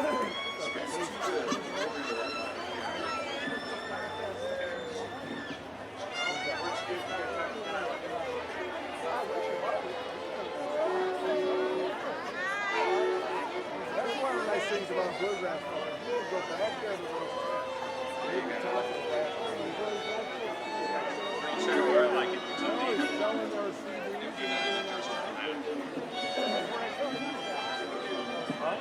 That's one of the nice things about bluegrass. You go back there to those big talking about. Sure, I like it. They're always selling their CDs and everything like that. Huh?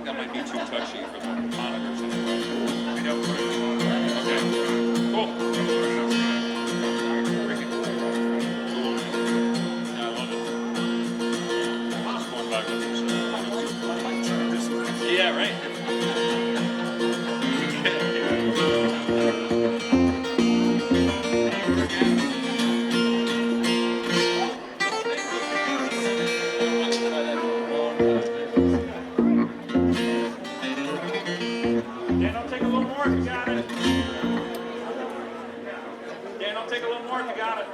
That might be too touchy for the monitors anyway. Okay, cool. Yeah, I love it. Just going back with you. Yeah, right. Dan, I'll take a little more if you got it. Dan, I'll take a little more if you got it.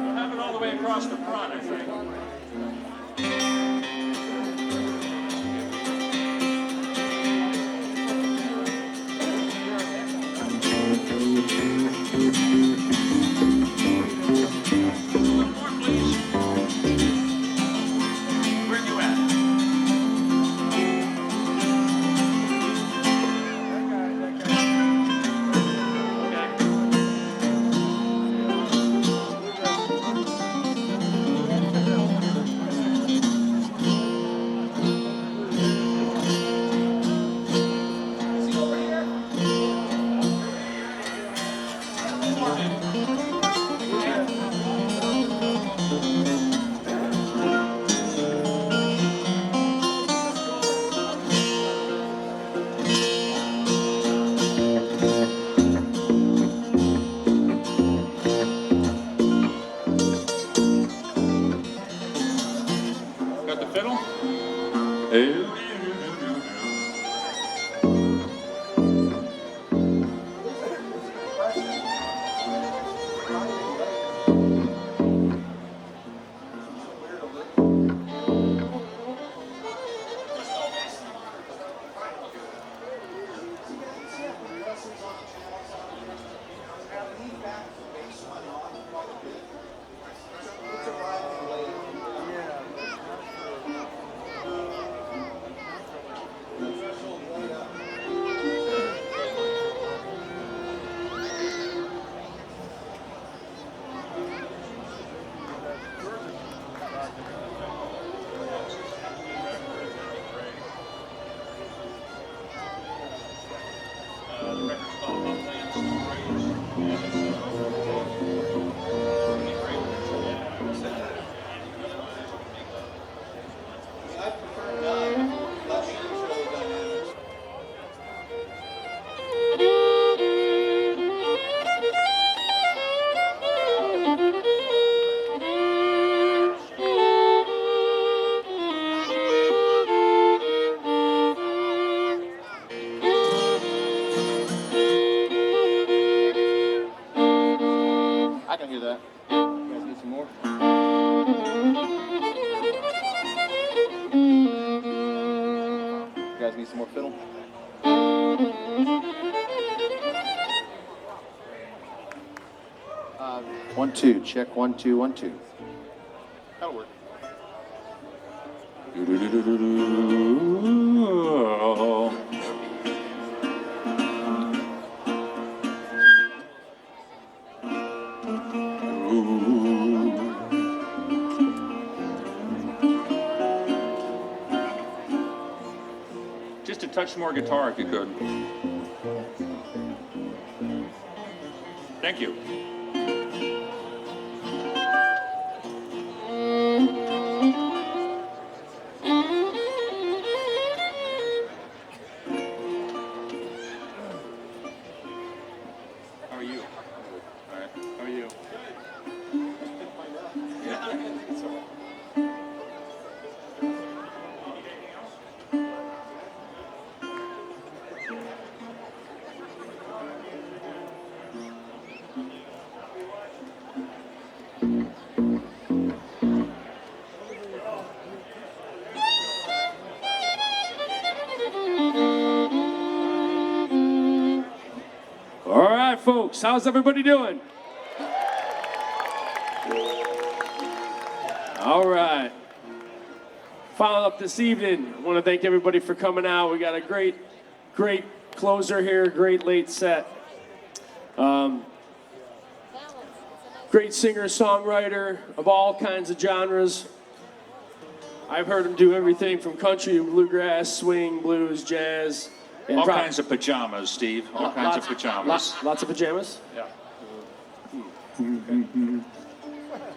We'll have it all the way across the front, I think. A little more, please. Where are you at? Okay. 1, 2. Check 1, 2, 1, 2. That'll work. Just a touch more guitar if you could. Thank you. How are you? All right. How are you? All right, folks, how's everybody doing? All right. Following up this evening, I want to thank everybody for coming out. We got a great closer here, great late set. Great singer, songwriter of all kinds of genres. I've heard him do everything from country, bluegrass, swing, blues, jazz. And All kinds of pajamas, Steve. All kinds of pajamas. Lots of pajamas? Yeah.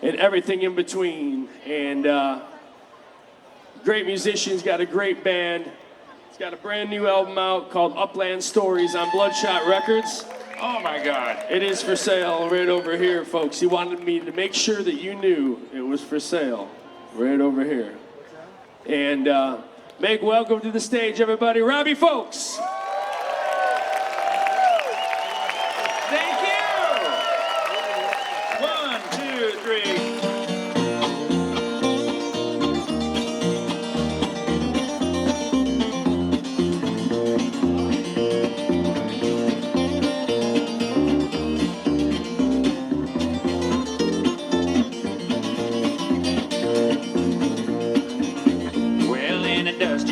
And everything in between. And great musicians, got a great band. He's got a brand new album out called Upland Stories on Bloodshot Records. Oh my God. It is for sale right over here, folks. He wanted me to make sure that you knew it was for sale right over here. And make welcome to the stage, everybody, Robbie Fulks. Thank you. 1, 2, 3.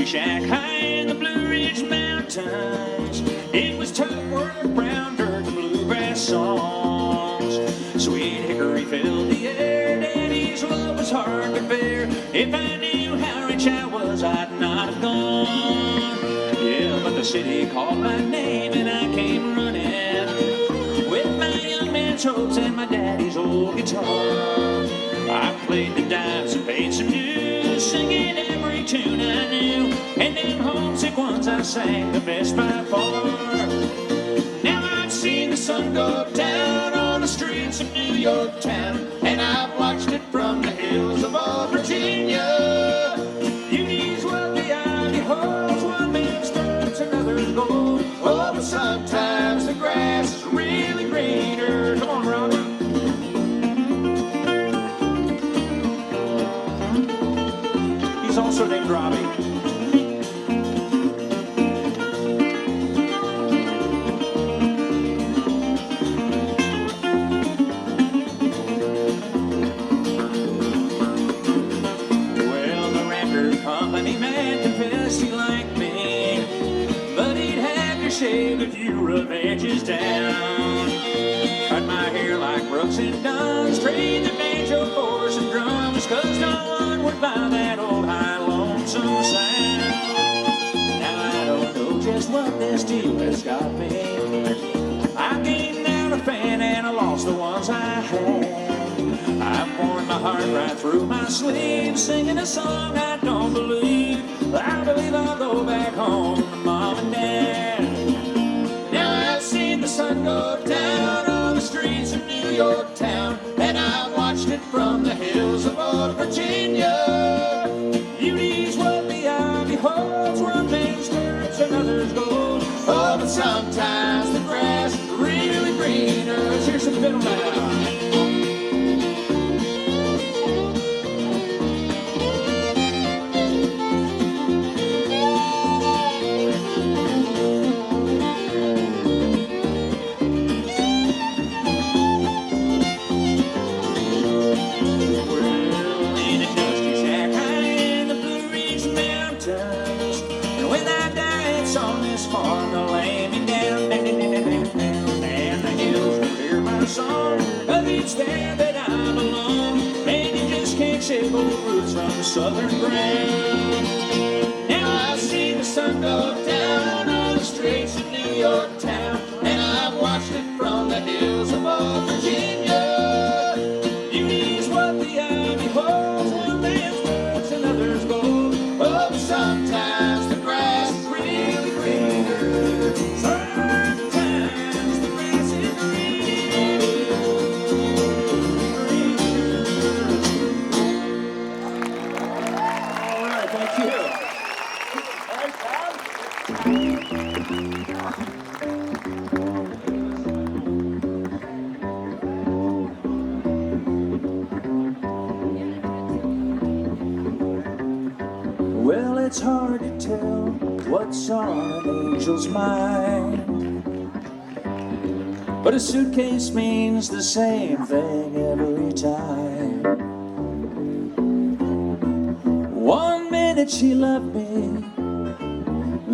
Shack high in the Blue Ridge Mountains. It was tough work round her the bluegrass songs. Sweet hickory filled the air. Daddy's love was hard to bear. If I knew how rich I was, I'd not have gone. Yeah, but the city called my name and I came running with my young man's hopes and my daddy's old guitar. I played the dimes and paid some dues, singing every tune I knew, and them homesick ones I sang the best by far. Now I've seen the sun go down on the streets of New York town, and I've watched it from the hills of old Virginia. Beauty's what the eye beholds, one man starts, another's gold. Oh, but sometimes the grass is really greener. Come on, Robbie. He's also named Robbie. Well, the record company man confessed he liked me, but he'd have to shave a few rough edges down. Cut my hair like Brooks and Dunn's, trade the banjo for some drums, 'cause no one would buy that old high lonesome sound. Now I don't know just what this deal has got me. I gained out a fan and I lost the ones I had. I've worn my heart right through my sleeve, singing a song I don't believe. I believe I'll go back home to Mom and Dad. Now I've seen the sun go down on the streets of New York town, and I've watched it from the hills of old Virginia. Beauty's what the eye beholds, one man's skirts, another's gold. Oh, but sometimes the grass is really greener. Here's some fiddle now. it's there that I belong. Man, you just can't shake old roots from southern ground. Now I see the sun go down on the streets of New York town, and I've watched it from the hills of old Virginia. Beauty is what the eye beholds, one man's words and others gold. Oh, sometimes the grass is really greener. Sometimes the grass is greener. All right, thank you. Well, it's hard to tell what's on an angel's mind, but a suitcase means the same thing every time. One minute she loved me,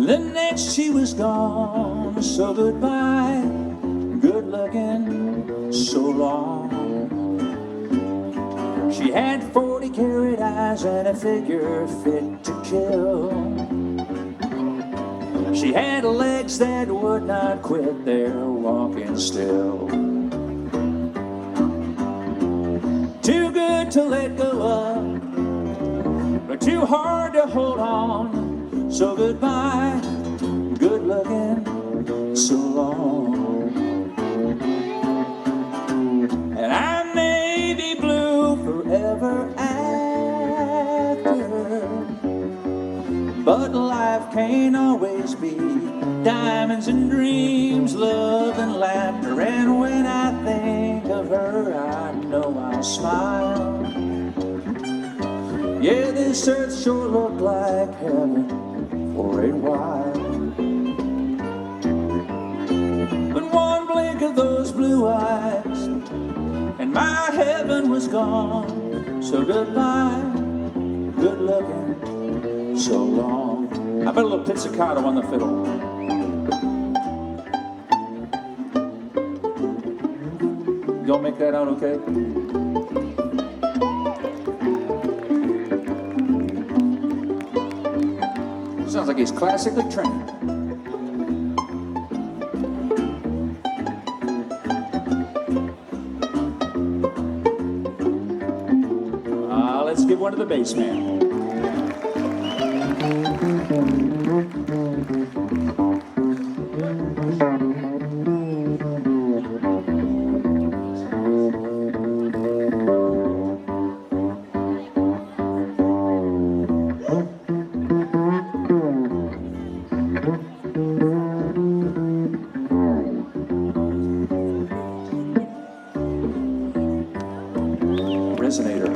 the next she was gone. So goodbye, good looking, so long. She had 40-carat eyes and a figure fit to kill. She had legs that would not quit their walking still. Too good to let go of, but too hard to hold on. So goodbye, good looking, so long. And I may be blue forever after, but life can't always be diamonds and dreams, love and laughter. And when I think of her, I know I'll smile. Yeah, this earth sure looked like heaven for a while. But one blink of those blue eyes, and my heaven was gone. So goodbye, good looking, so long. I bet a little pizzicato on the fiddle. Y'all make that out okay? Sounds like he's classically trained. Let's give one to the bass man. Resonator.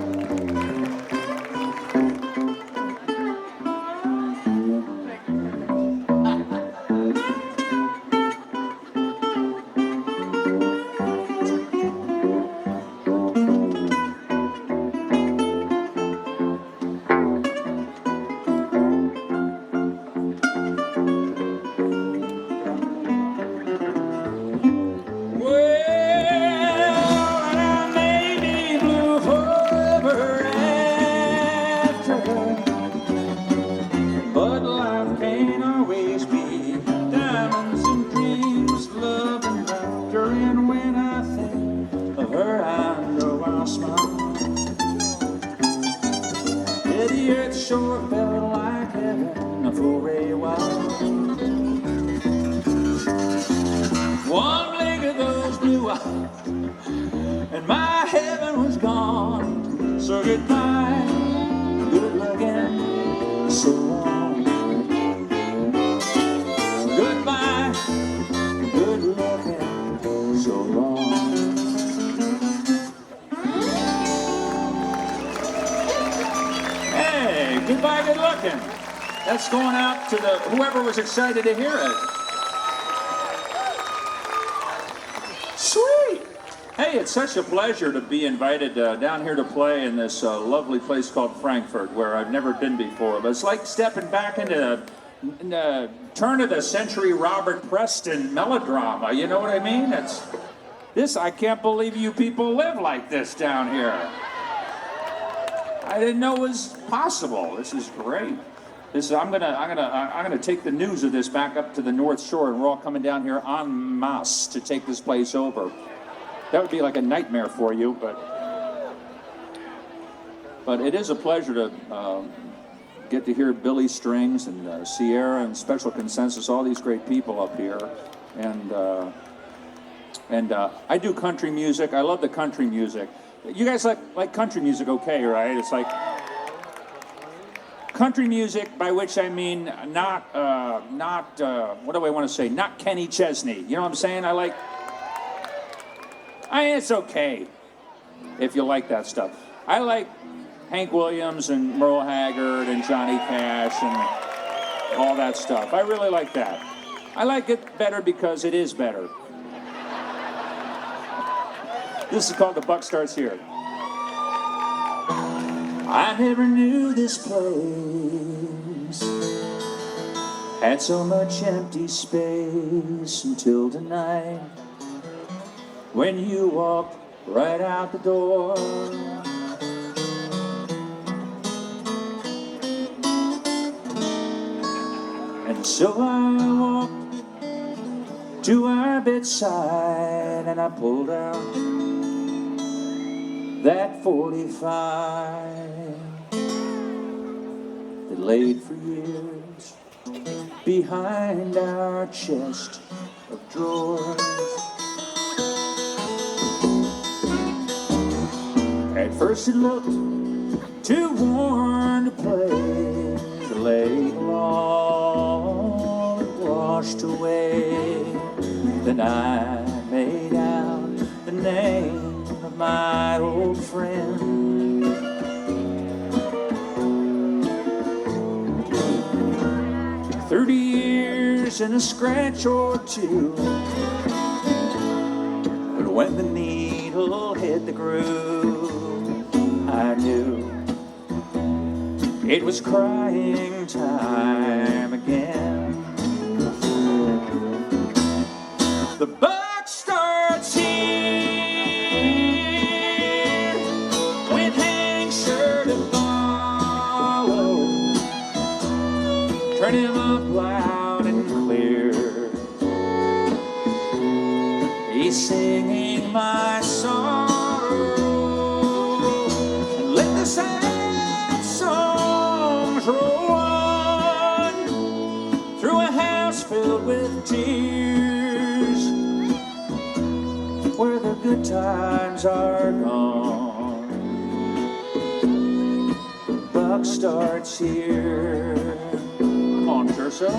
And my heaven was gone. So goodbye, good looking, so long. Goodbye, good looking, so long. Hey, goodbye, good looking. That's going out to whoever was excited to hear it. Sweet. Hey, it's such a pleasure to be invited down here to play in this lovely place called Frankfort, where I've never been before. But it's like stepping back into turn of the century Robert Preston melodrama. You know what I mean? I can't believe you people live like this down here. I didn't know it was possible. This is great. I'm gonna take the news of this back up to the North Shore, and we're all coming down here en masse to take this place over. That would be like a nightmare for you, but it is a pleasure to get to hear Billy Strings and Sierra and Special Consensus, all these great people up here, and I do country music. I love the country music. You guys like country music, okay, right? It's like country music, by which I mean not what do I want to say? Not Kenny Chesney. You know what I'm saying? It's okay if you like that stuff. I like Hank Williams and Merle Haggard and Johnny Cash and all that stuff. I really like that. I like it better because it is better. This is called The Buck Starts Here. I never knew this place had so much empty space until tonight, when you walked right out the door. And so I walked to our bedside and I pulled out that 45 that laid for years behind our chest of drawers. At first it looked too worn to play, the late long washed away. Then I made out the name of my old friend. 30 years and a scratch or two, but when the needle hit the groove, I knew it was crying time again. The buck starts here with Hank's sure to follow. Turn him up loud and clear. He's singing my sorrow, and let the sad songs roll on through a house filled with tears, where the good times are gone. The buck starts here. Come on, Terso.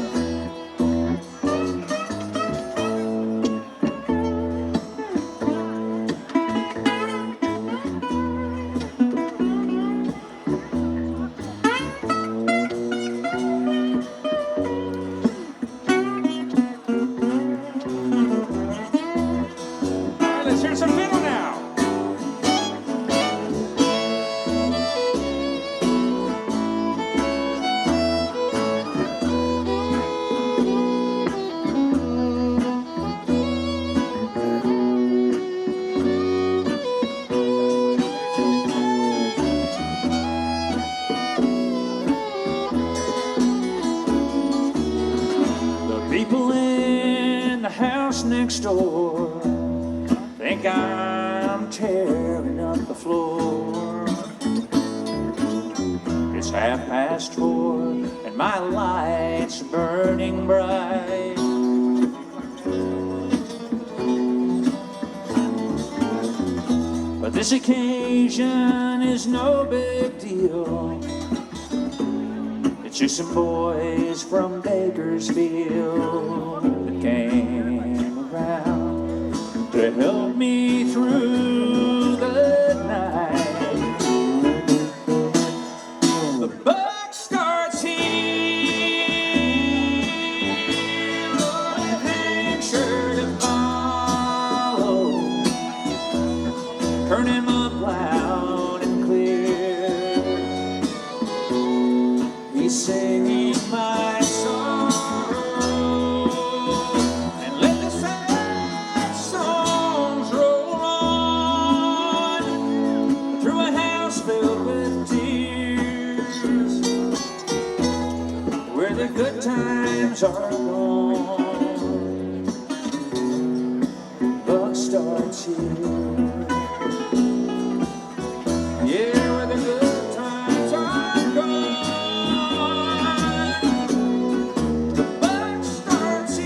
Next door think I'm tearing up the floor. It's 4:30 and my lights are burning bright. But this occasion is no big deal. It's just some boys from Bakersfield that came to help me through the night. The buck starts here, with Hank sure to follow. Turn him up loud and clear. He's singing my sorrow, and let the sad songs roll are gone. Buck starts here. Yeah, where the good times are gone. The buck starts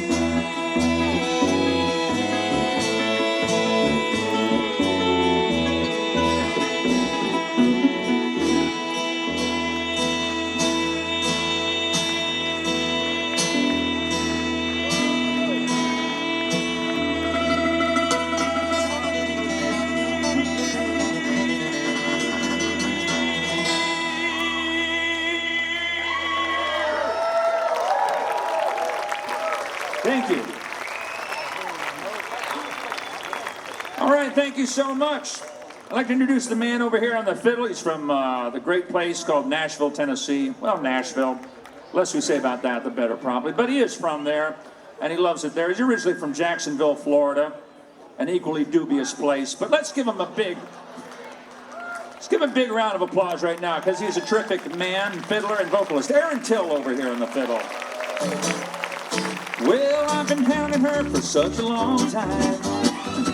Thank you. All right, thank you so much. I'd like to introduce the man over here on the fiddle. He's from the great place called Nashville, Tennessee. Well, Nashville. Less we say about that, the better probably. But he is from there, and he loves it there. He's originally from Jacksonville, Florida, an equally dubious place. But let's give him a big round of applause right now, because he's a terrific man, fiddler, and vocalist. Aaron Till over here on the fiddle. Well, I've been hounding her for such a long time,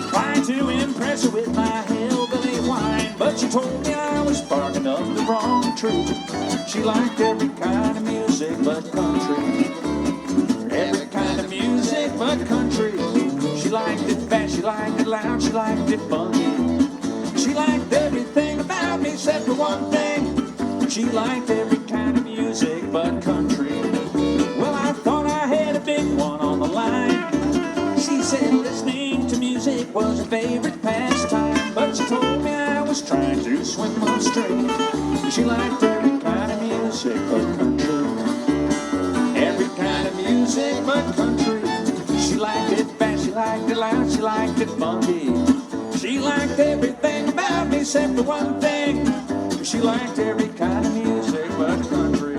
trying to impress her with my hillbilly whine, but she told me I was barking up the wrong tree. She liked every kind of music but country. Every kind of music but country. She liked it fast, she liked it loud, she liked it funky. She liked everything about me except for one thing. She liked every kind of music but country. Well, I thought I had a big one on the line. She said listening to music was her favorite pastime, but she told me I was trying to swim upstream. She liked every kind of music but country. Every kind of music but country. She liked it fast, she liked it loud, she liked it funky. She liked everything about me except for one thing. She liked every kind of music but country.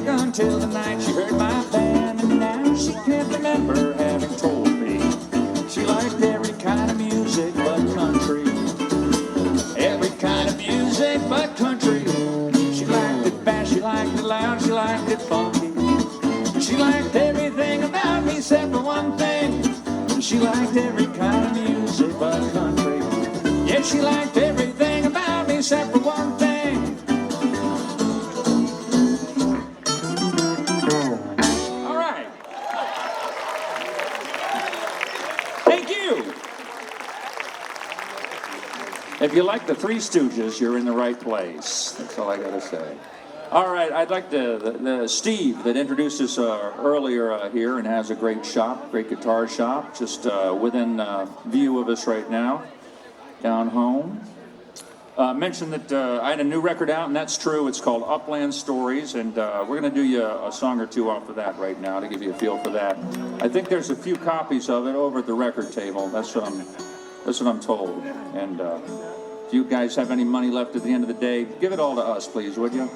Until the night she heard my band, and now she can't remember having told me. She liked every kind of music but country. Every kind of music but country. She liked it fast, she liked it loud, she liked it funky. She liked everything about me except for one thing. She liked every kind of music but country. Yeah, she liked everything about me except for one thing. If you like the Three Stooges, you're in the right place. That's all I got to say. All right, I'd like the Steve that introduced us earlier here and has a great shop, great guitar shop, just within view of us right now, down home. Mentioned that I had a new record out, and that's true. It's called Upland Stories, and we're going to do you a song or two off of that right now to give you a feel for that. I think there's a few copies of it over at the record table. That's what I'm told. And if you guys have any money left at the end of the day, give it all to us, please, would you?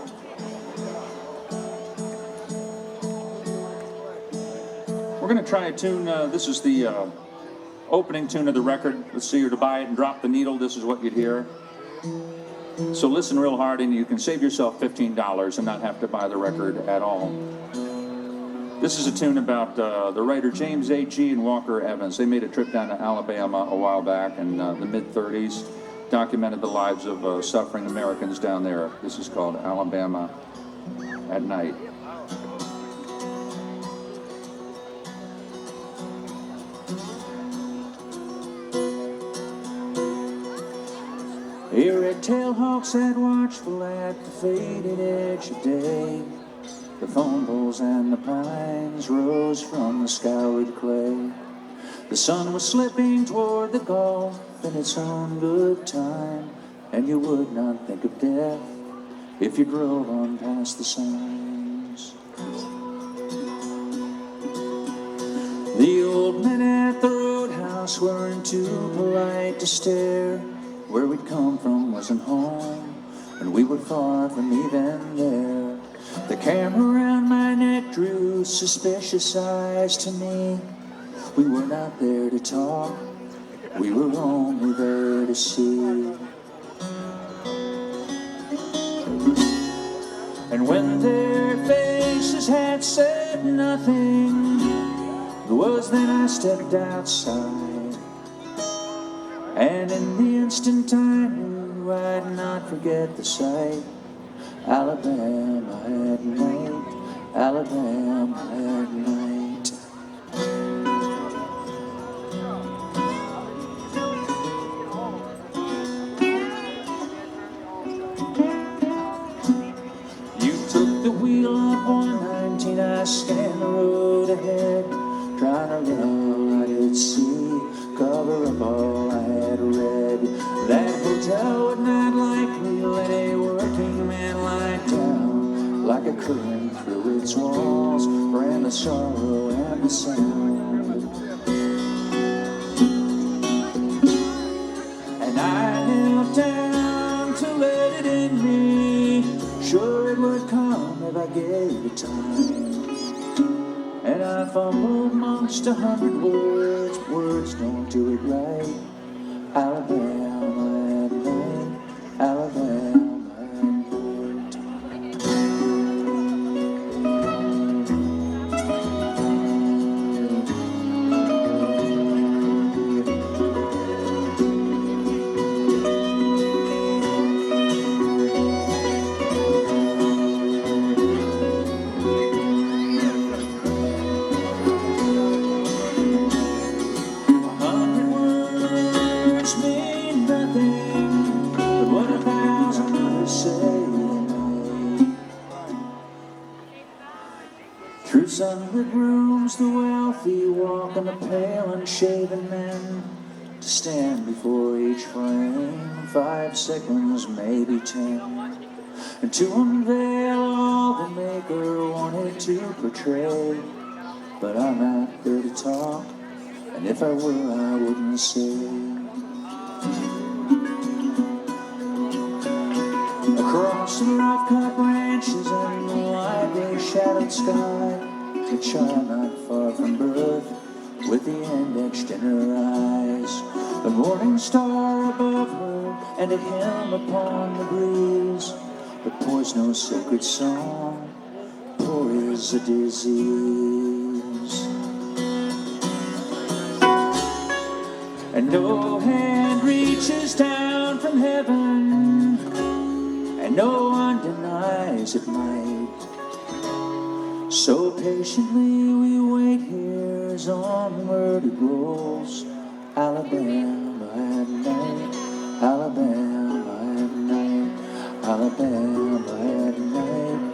We're going to try a tune. This is the opening tune of the record. Let's see, you're to buy it and drop the needle. This is what you'd hear. So listen real hard, and you can save yourself $15 and not have to buy the record at all. This is a tune about the writer James A.G. and Walker Evans. They made a trip down to Alabama a while back in the mid-30s, documented the lives of suffering Americans down there. This is called Alabama at Night. Here at Tailhawk sat watchful at the faded edge of day. The phone poles and the pines rose from the scoured clay. The sun was slipping toward the gulf in its own good time, and you would not think of death if you drove on past the signs. The old men at the roadhouse weren't too polite to stare. Where we'd come from wasn't home, and we were far from even there. The camera around my neck drew suspicious eyes to me. We were not there to talk, we were only there to see. And when their faces had said nothing, it was then I stepped outside. And in the instant I knew I'd not forget the sight. Alabama at night, Alabama at night. You took the wheel up 119, I scanned the road ahead, trying to let all I could see, cover up all I had read. That hotel would not likely let a working man lie down, like a current through its walls, ran the sorrow and the sound. And I knelt down to let it in me, sure it would come if I gave it time. And I fumbled amongst 100 words, words don't do it right. Alabama at night, Alabama at night. Through sunlit rooms, the wealthy walk, and the pale, unshaven men to stand before each frame, 5 seconds, maybe 10, and to unveil all the maker wanted to portray. But I'm not there to talk, and if I were, I wouldn't say. Across the rough-cut branches and the wide gray-shadowed sky, a child not far from birth, with the end etched in her eyes, the morning star above her, and a hymn upon the breeze. But poor's no sacred song, poor is a disease. And no hand reaches down from heaven, and no one denies it might. So patiently we wait here as onward it rolls. Alabama at night, Alabama at night, Alabama at night.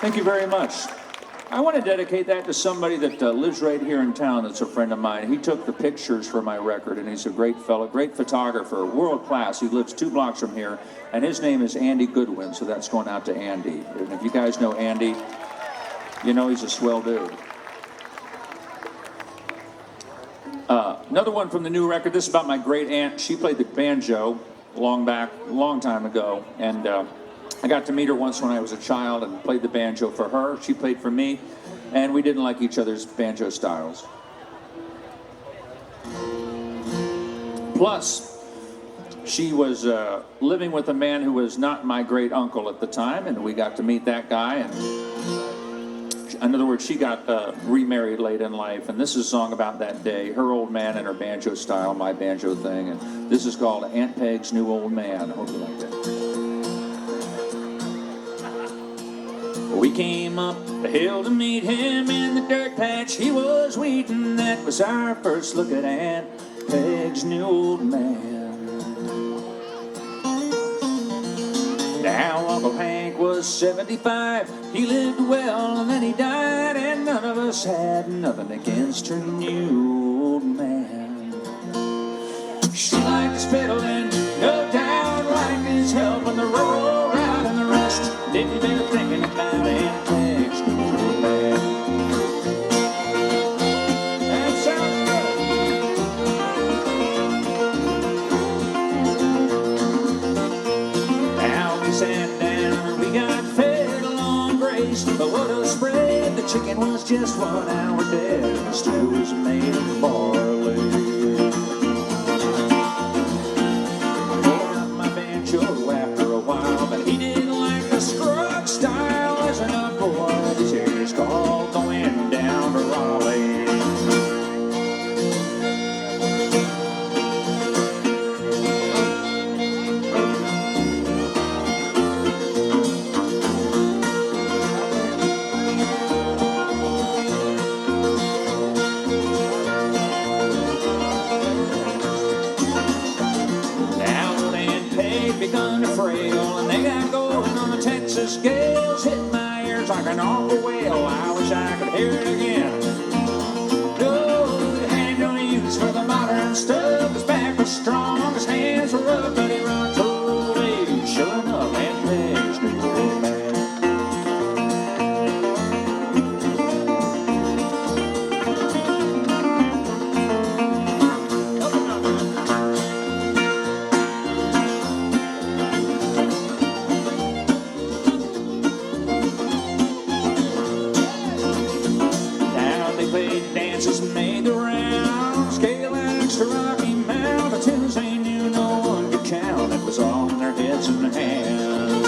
Thank you very much. I want to dedicate that to somebody that lives right here in town that's a friend of mine. He took the pictures for my record, and he's a great fellow, great photographer, world class. He lives 2 blocks from here, and his name is Andy Goodwin, so that's going out to Andy. And if you guys know Andy, you know he's a swell dude. Another one from the new record. This is about my great aunt. She played the banjo long time ago, and I got to meet her once when I was a child and played the banjo for her. She played for me, and we didn't like each other's banjo styles. Plus, she was living with a man who was not my great uncle at the time, and we got to meet that guy. And in other words, she got remarried late in life, and this is a song about that day. Her old man and her banjo style, my banjo thing, and this is called Aunt Peg's New Old Man. I hope you like that. We came up the hill to meet him in the dirt patch he was weeding. That was our first look at Aunt Peg's new old man. Now Uncle Hank was was 75. He lived well and then he died, and none of us had nothing against her new old man. She liked his fiddling, no doubt, liked his help on the rural route, and the rest didn't bear thinking about Aunt Peg's new old man. That sounds good. Now we sat down and we got fed along grace, but what a spread! The chicken was just 1 hour dead, and the stew was made of barley. After a while, but he didn't like the scrub style. There's enough for what his ears called going down to Raleigh. Begun to frail, and they got going on the Texas scales, hit my ears like an awful wail. I wish I could hear it again. No, it had no use for the modern stuff. His back was strong, his hands were rough, but he rocked old age. Sure enough, Aunt Peg's new old man. Made the rounds, Galax to Rocky Mount, the tunes they knew no one could count. It was all in their heads and hands.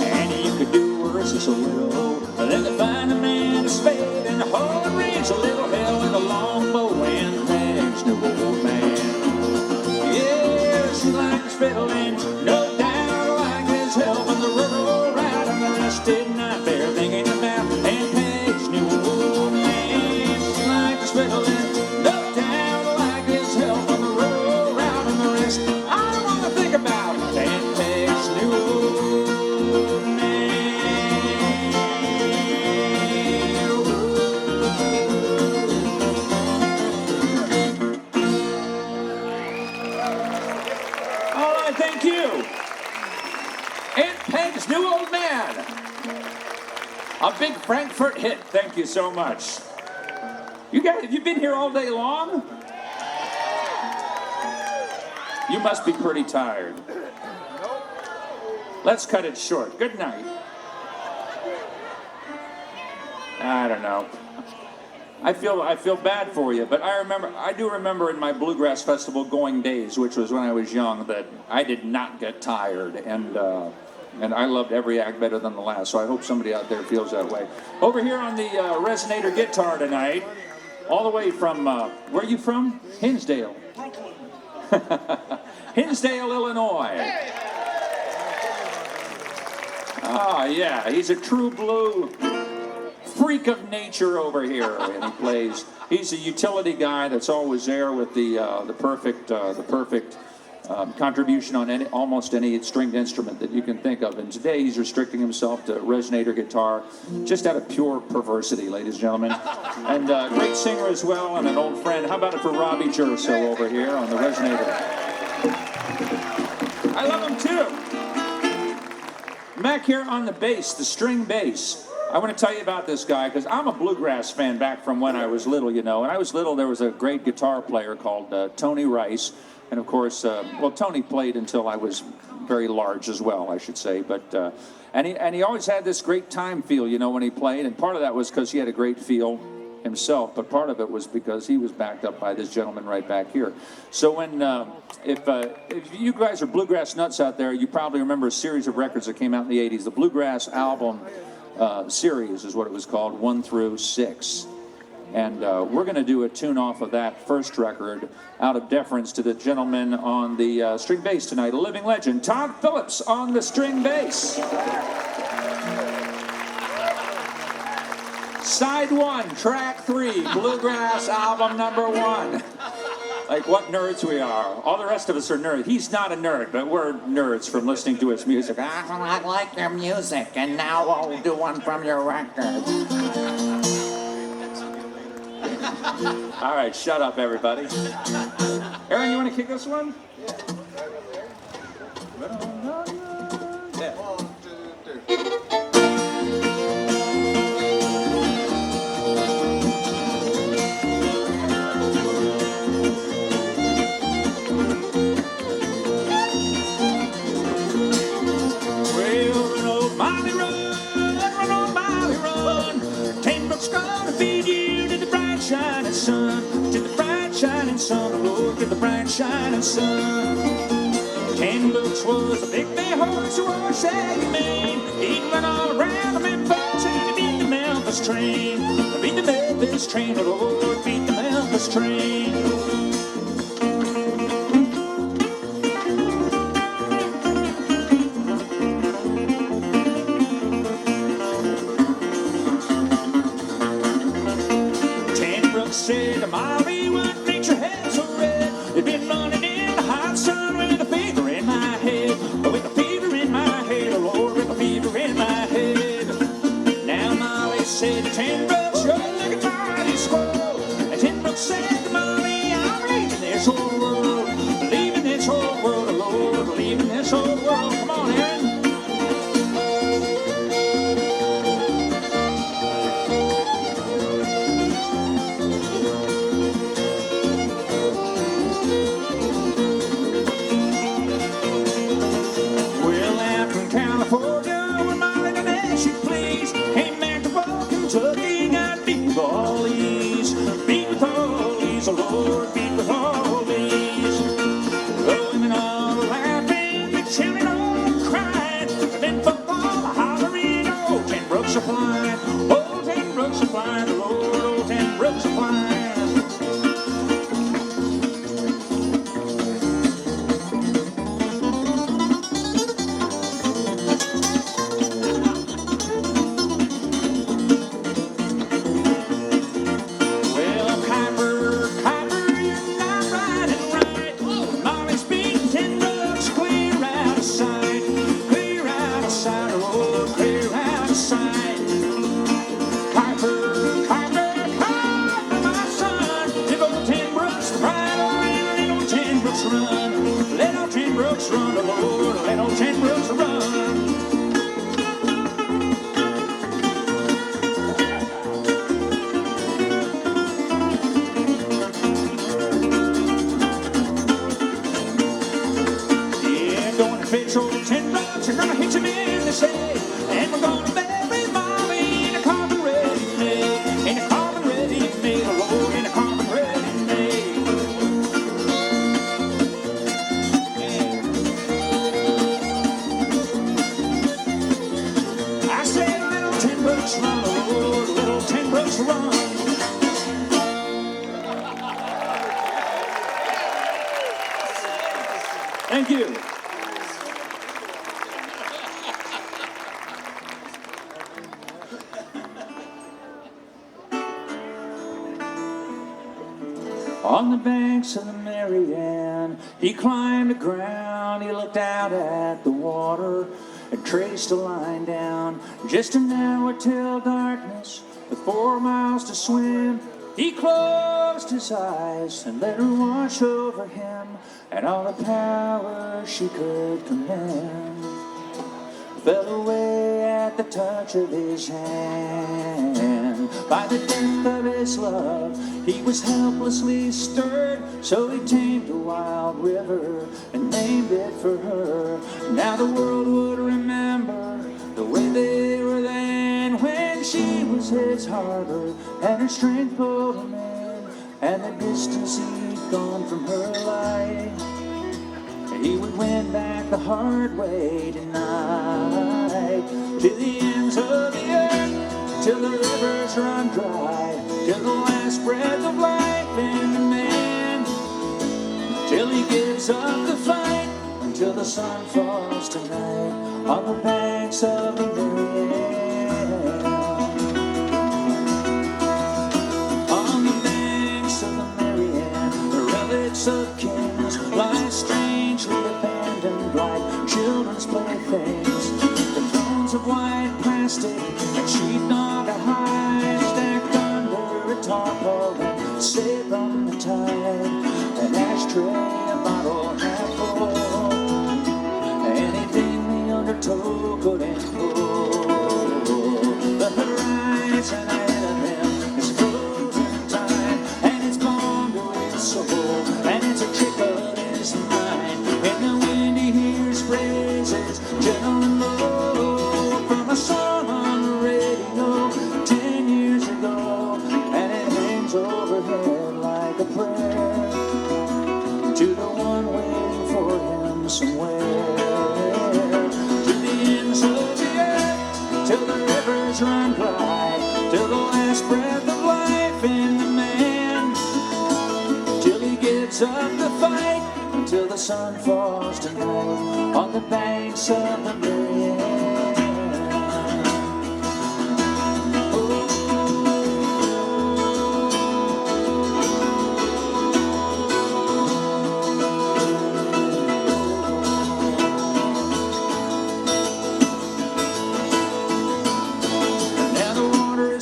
And you could do worse as a widow than to find a man to spade and hoe and reach a little hell with a long bow and Peg's new old man. Yeah, she liked his fiddling, no doubt, liked his help on the rural route, and the rest did not bear thinking about. And new old man, she liked his fiddling, no doubt, like his help on the rural route, and the rest I don't want to think about. Aunt Peg's new old man. All right, thank you. Aunt Peg's new old man. A big Frankfort hit. Thank you so much. You guys, have you been here all day long? You must be pretty tired. Let's cut it short. Good night. I don't know. I feel bad for you, but I do remember in my Bluegrass Festival going days, which was when I was young, that I did not get tired, and I loved every act better than the last, so I hope somebody out there feels that way. Over here on the resonator guitar tonight, all the way from, where are you from? Hinsdale. Hinsdale, Illinois. Ah, yeah, he's a true blue freak of nature over here, and he's a utility guy that's always there with the perfect contribution on almost any stringed instrument that you can think of. And today he's restricting himself to resonator guitar, just out of pure perversity, ladies and gentlemen. And great singer as well, and an old friend. How about it for Robbie Jerso over here on the resonator? I love him too. Back here on the bass, the string bass. I want to tell you about this guy because I'm a bluegrass fan back from when I was little, you know. When I was little, there was a great guitar player called Tony Rice. And of course, Tony played until I was very large as well, I should say. But and he always had this great time feel, you know, when he played. And part of that was because he had a great feel himself, but part of it was because he was backed up by this gentleman right back here. So when if you guys are bluegrass nuts out there, you probably remember a series of records that came out in the 80s. The Bluegrass album series is what it was called, 1 through 6. And we're going to do a tune off of that first record out of deference to the gentleman on the string bass tonight, a living legend, Todd Phillips on the string bass. Side 1, track 3, Bluegrass album number 1. Like what nerds we are. All the rest of us are nerds. He's not a nerd, but we're nerds from listening to his music. I like your music, and now I'll do one from your record. All right, shut up, everybody. Aaron, you want to kick this one? Yeah. Sun, look at the bright shining sun. 10 Bucks was a big bad horse who wore a shaggy mane. He'd run all around the Memphis and beat the Memphis train. Beat the Memphis train, oh Lord, beat the Memphis train. Said, Molly, what makes your head so red? You've been running in the hot sun with a fever in my head. With a fever in my head, oh Lord, with a fever in my head. Now Molly said, 10 bucks, you're looking mighty squirrel. And 10 bucks said to Molly, I'm leaving this whole world. Leaving this whole world, oh Lord, leaving this whole world. Come on, Aaron. Kentucky got beat with all these, oh Lord, beat with all these. The women all laughing, the children all crying, the men folk all hollering, oh, 10 Brooks are flying, oh, 10 Brooks are flying, oh Lord, oh, 10 Brooks are flying. Thank you. On the banks of the Marianne, he climbed the ground, he looked out at the water and traced a line down. Just an hour till darkness, with 4 miles to swim. He closed his eyes and let her wash over him, and all the power she could command fell away at the touch of his hand. By the depth of his love, he was helplessly stirred, so he tamed a wild river and named it for her. Now the world would remember the way they were then, when she was his harbor and her strength pulled him in, and the distance he'd gone from her light. He would win back the hard way tonight, to the ends of the earth, till the rivers run dry, till the last breath of life in the man, till he gives up the fight, until the sun falls tonight on the banks of the Marianne. On the banks of the Marianne, the relics of kings lie strangely abandoned like children's playthings. The thrones of white plastic and sheepdog hide stacked under a tarpaulin, safe from the tide. An ashtray, a bottle half full, anything the undertow couldn't pull. The horizon ahead of him is frozen in time, and it's born to his soul, and it's a trick of his mind. In the wind he hears phrases, gentle and low, from a song on the radio 10 years ago, and it hangs overhead like a prayer to the one waiting for him somewhere. To the ends of the earth, till the rivers run dry, till the last breath of life in the man, till he gives up the fight, until the sun falls tonight on the banks of the Marianne.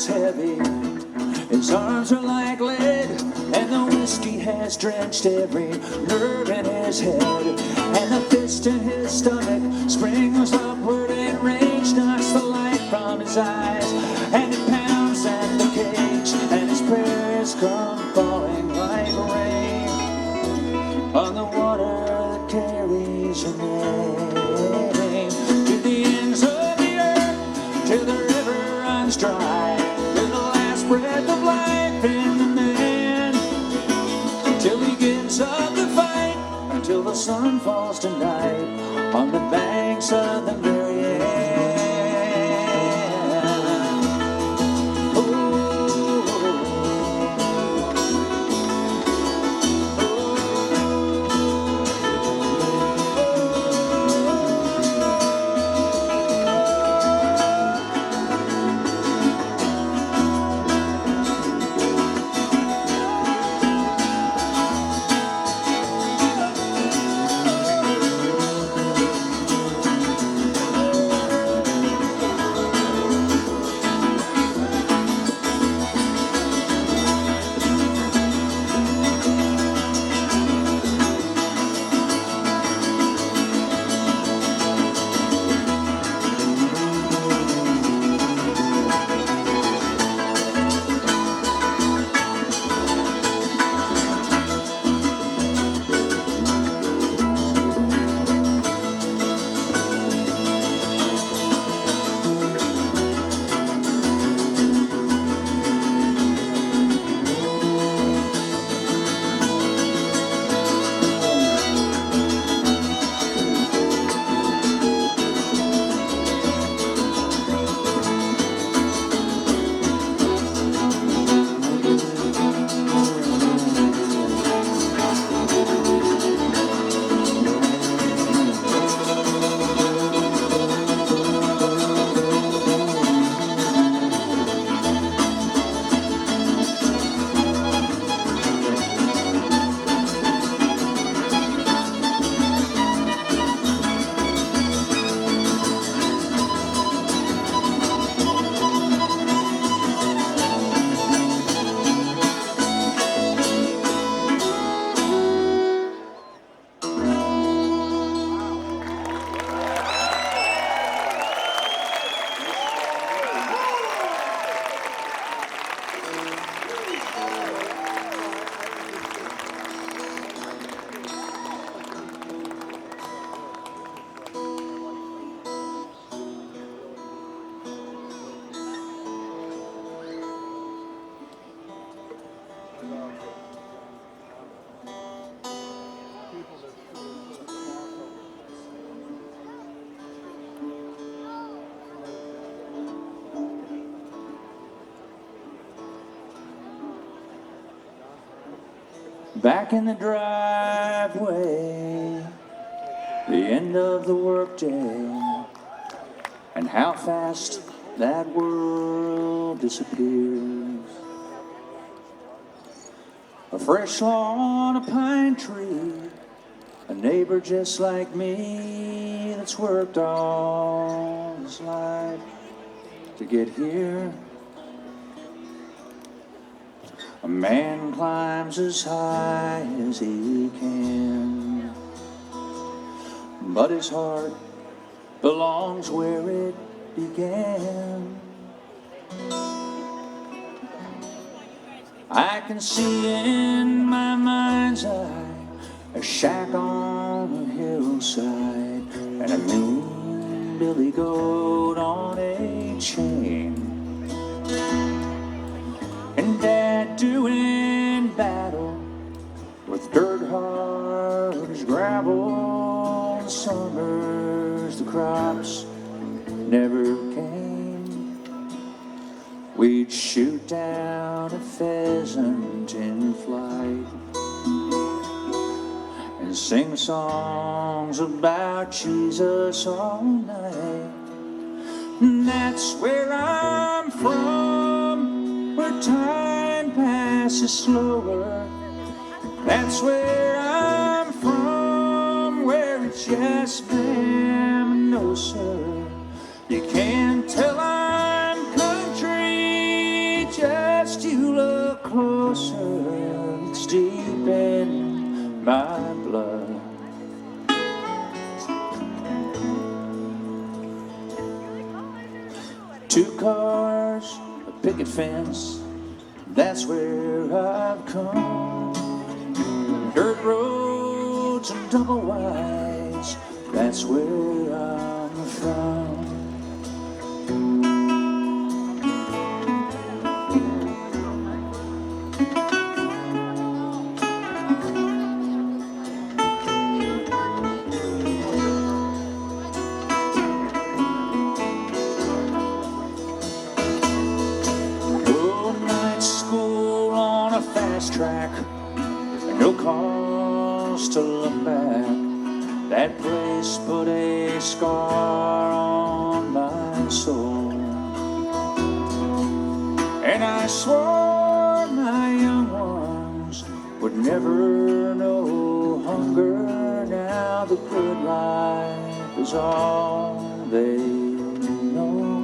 Heavy, his arms are like lead, and the whiskey has drenched every nerve in his head, and the fist in his stomach springs upward, and rage knocks the light from his eyes, and it pounds at the cage, and his prayers come falling like rain on the water that carries your name. To the ends of the earth, till the river runs dry, breath of life in the man, till he gives up the fight, until the sun falls tonight on the banks of the Marianne. Back in the driveway, the end of the workday, and how fast that world disappears. a fresh lawn, a pine tree, a neighbor just like me that's worked all his life to get here. A man climbs as high as he can, but his heart belongs where it began. I can see in my mind's eye a shack on a hillside and a mean billy goat on a chain, and Dad doing battle with dirt hard as gravel. In summers the crops never came. We'd shoot down a pheasant in flight and sing songs about Jesus all night. And that's where I'm from, where time passes slower. That's where I'm from, where it's yes ma'am and no sir. You can't tell I'm country, just you look closer. It's deep in my blood. Two cars, a picket fence, that's where I've come. Dirt roads and double wides, that's where I'm from. Track, no cause to look back. That place put a scar on my soul, and I swore my young ones would never know hunger. Now the good life is all they know.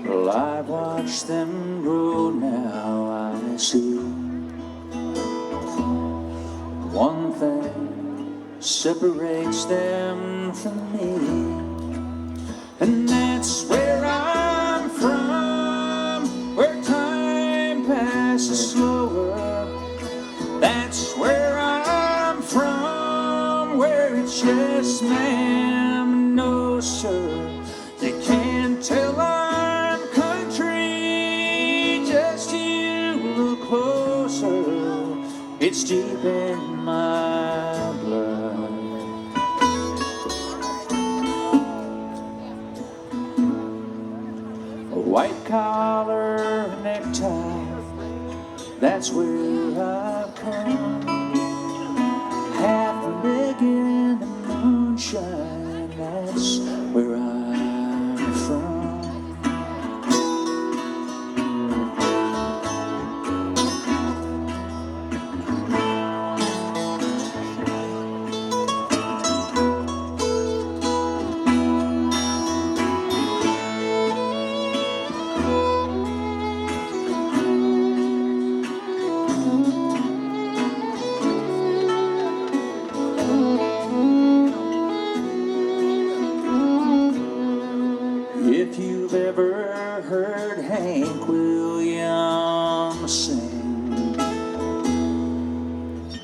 Well, I've watched them grow now. I see one thing separates them from me, and that's where I'm from, where time passes slower. That's where I'm from, where it's yes ma'am, no sir. You can't tell I'm country, just you look closer. It's deep in my blood. A white collar, necktie, that's where I've come. Half a leg in the moonshine, that's where I'm from. If you've ever heard Hank Williams sing,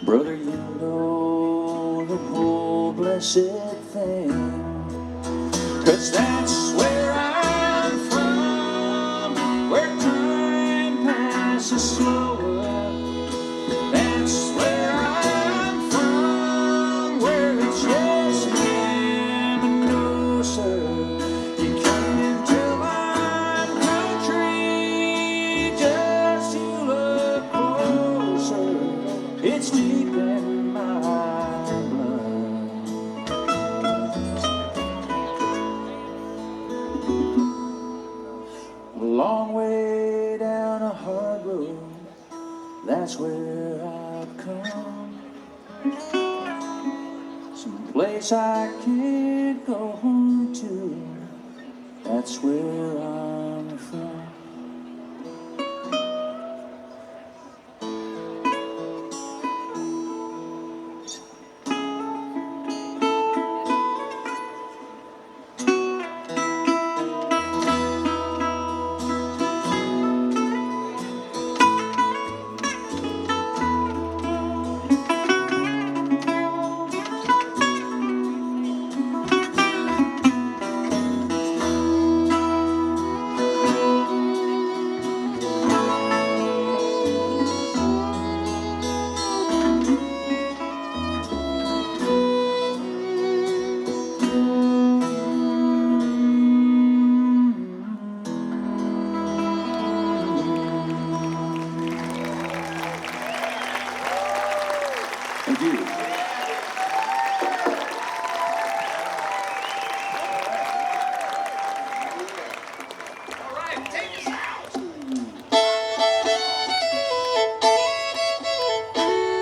brother, you know the whole blessed thing. 'Cause that's where I'm from, where time passes slower. That's where I'm from, where it's yes ma'am and no sir. It's deep in my blood. A long way down a hard road, where I've come. Someplace I can't go home to. That's where I'm from. Thank you.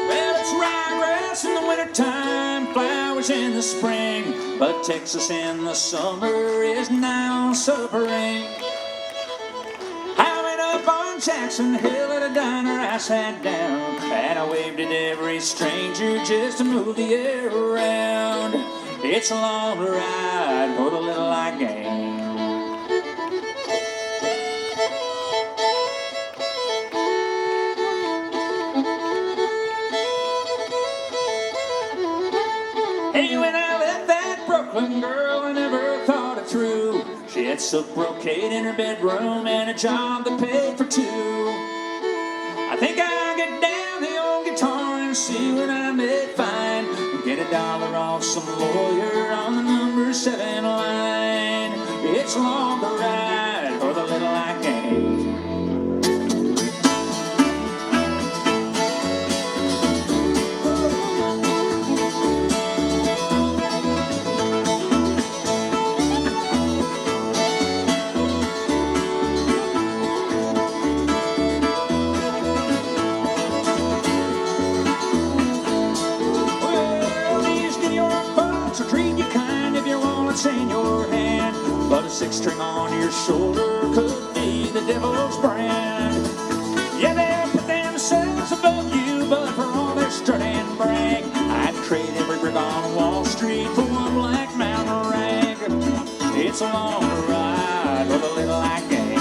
Well, it's ryegrass in the wintertime, flowers in the spring, but Texas in the summer is now suffering. I went up on Jackson Hill at a diner, I sat down, and I waved at every stranger just to move the air around. It's a long ride for the little I gain. Hey, when I left that Brooklyn girl, I never thought it through. She had silk brocade in her bedroom and a job that paid for two. I think I'll get down the old guitar and see what I may find. Get $1 off some lawyer on the number 7 line. It's a long ride for the little I gain. In your hand, but a 6-string on your shoulder could be the devil's brand. Yeah, they'll put themselves above you, but for all their strut and brag, I'd trade every brick on Wall Street for one black mountain rag. It's a long ride for the little I gain.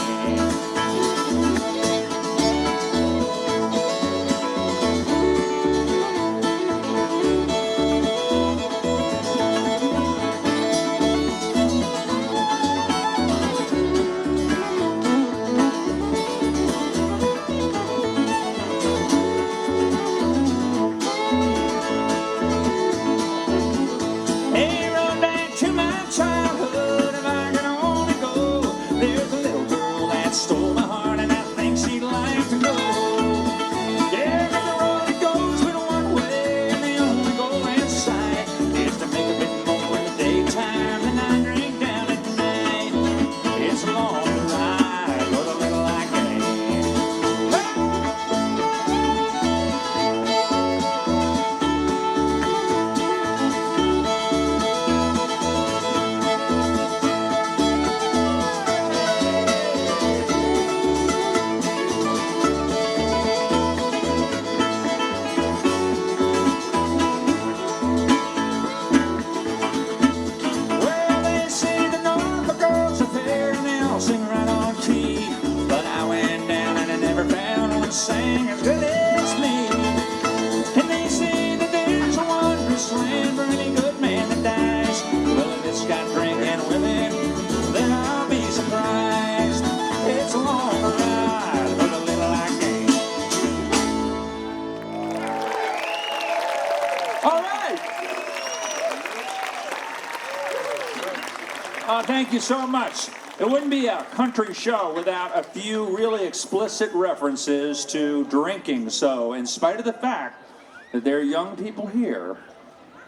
Thank you so much. It wouldn't be a country show without a few really explicit references to drinking. So, in spite of the fact that there are young people here,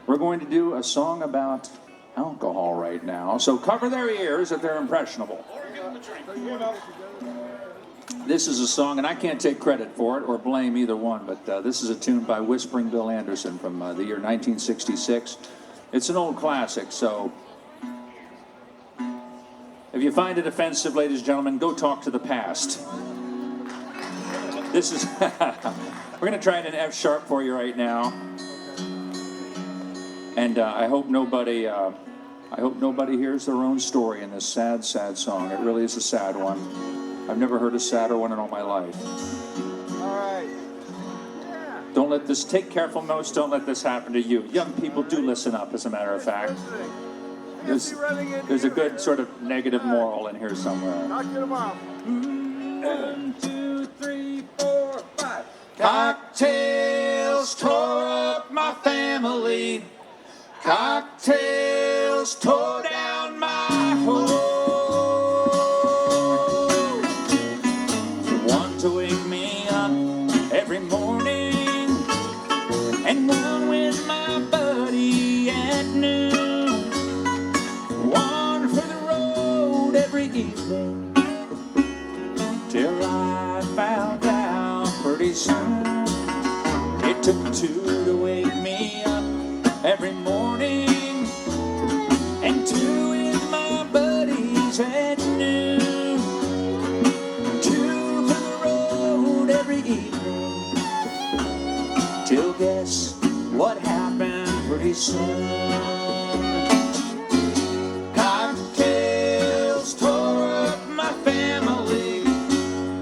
we're going to do a song about alcohol right now. So cover their ears if they're impressionable. This is a song, and I can't take credit for it or blame either one, but this is a tune by Whispering Bill Anderson from the year 1966. It's an old classic, so if you find it offensive, ladies and gentlemen, go talk to the past. This is, we're going to try it in F sharp for you right now. And I hope nobody hears their own story in this sad, sad song. It really is a sad one. I've never heard a sadder one in all my life. All right. Don't let this, take careful notes, don't let this happen to you. Young people, do listen up, as a matter of fact. There's a good sort of negative moral in here somewhere. Knock them off. 1, 2, 3, 4, 5. Cocktails tore up my family. Cocktails tore down my home. One to wake me up every morning, and one with my buddy at noon. One for the road every evening, till I found out pretty soon. It took two to wake me up every morning, and two with my buddies at noon. Two for the road every evening, till guess what happened pretty soon. Cocktails tore up my family.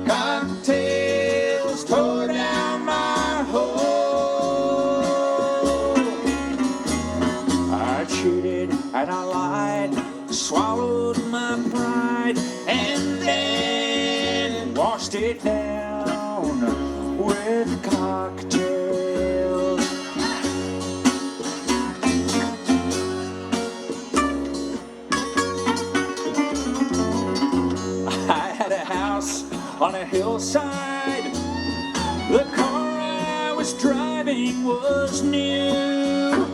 Cocktails tore down my home. I cheated and I lied, swallowed my pride, and then washed it down with cocktails. I had a house on a hillside. The car I was driving was new,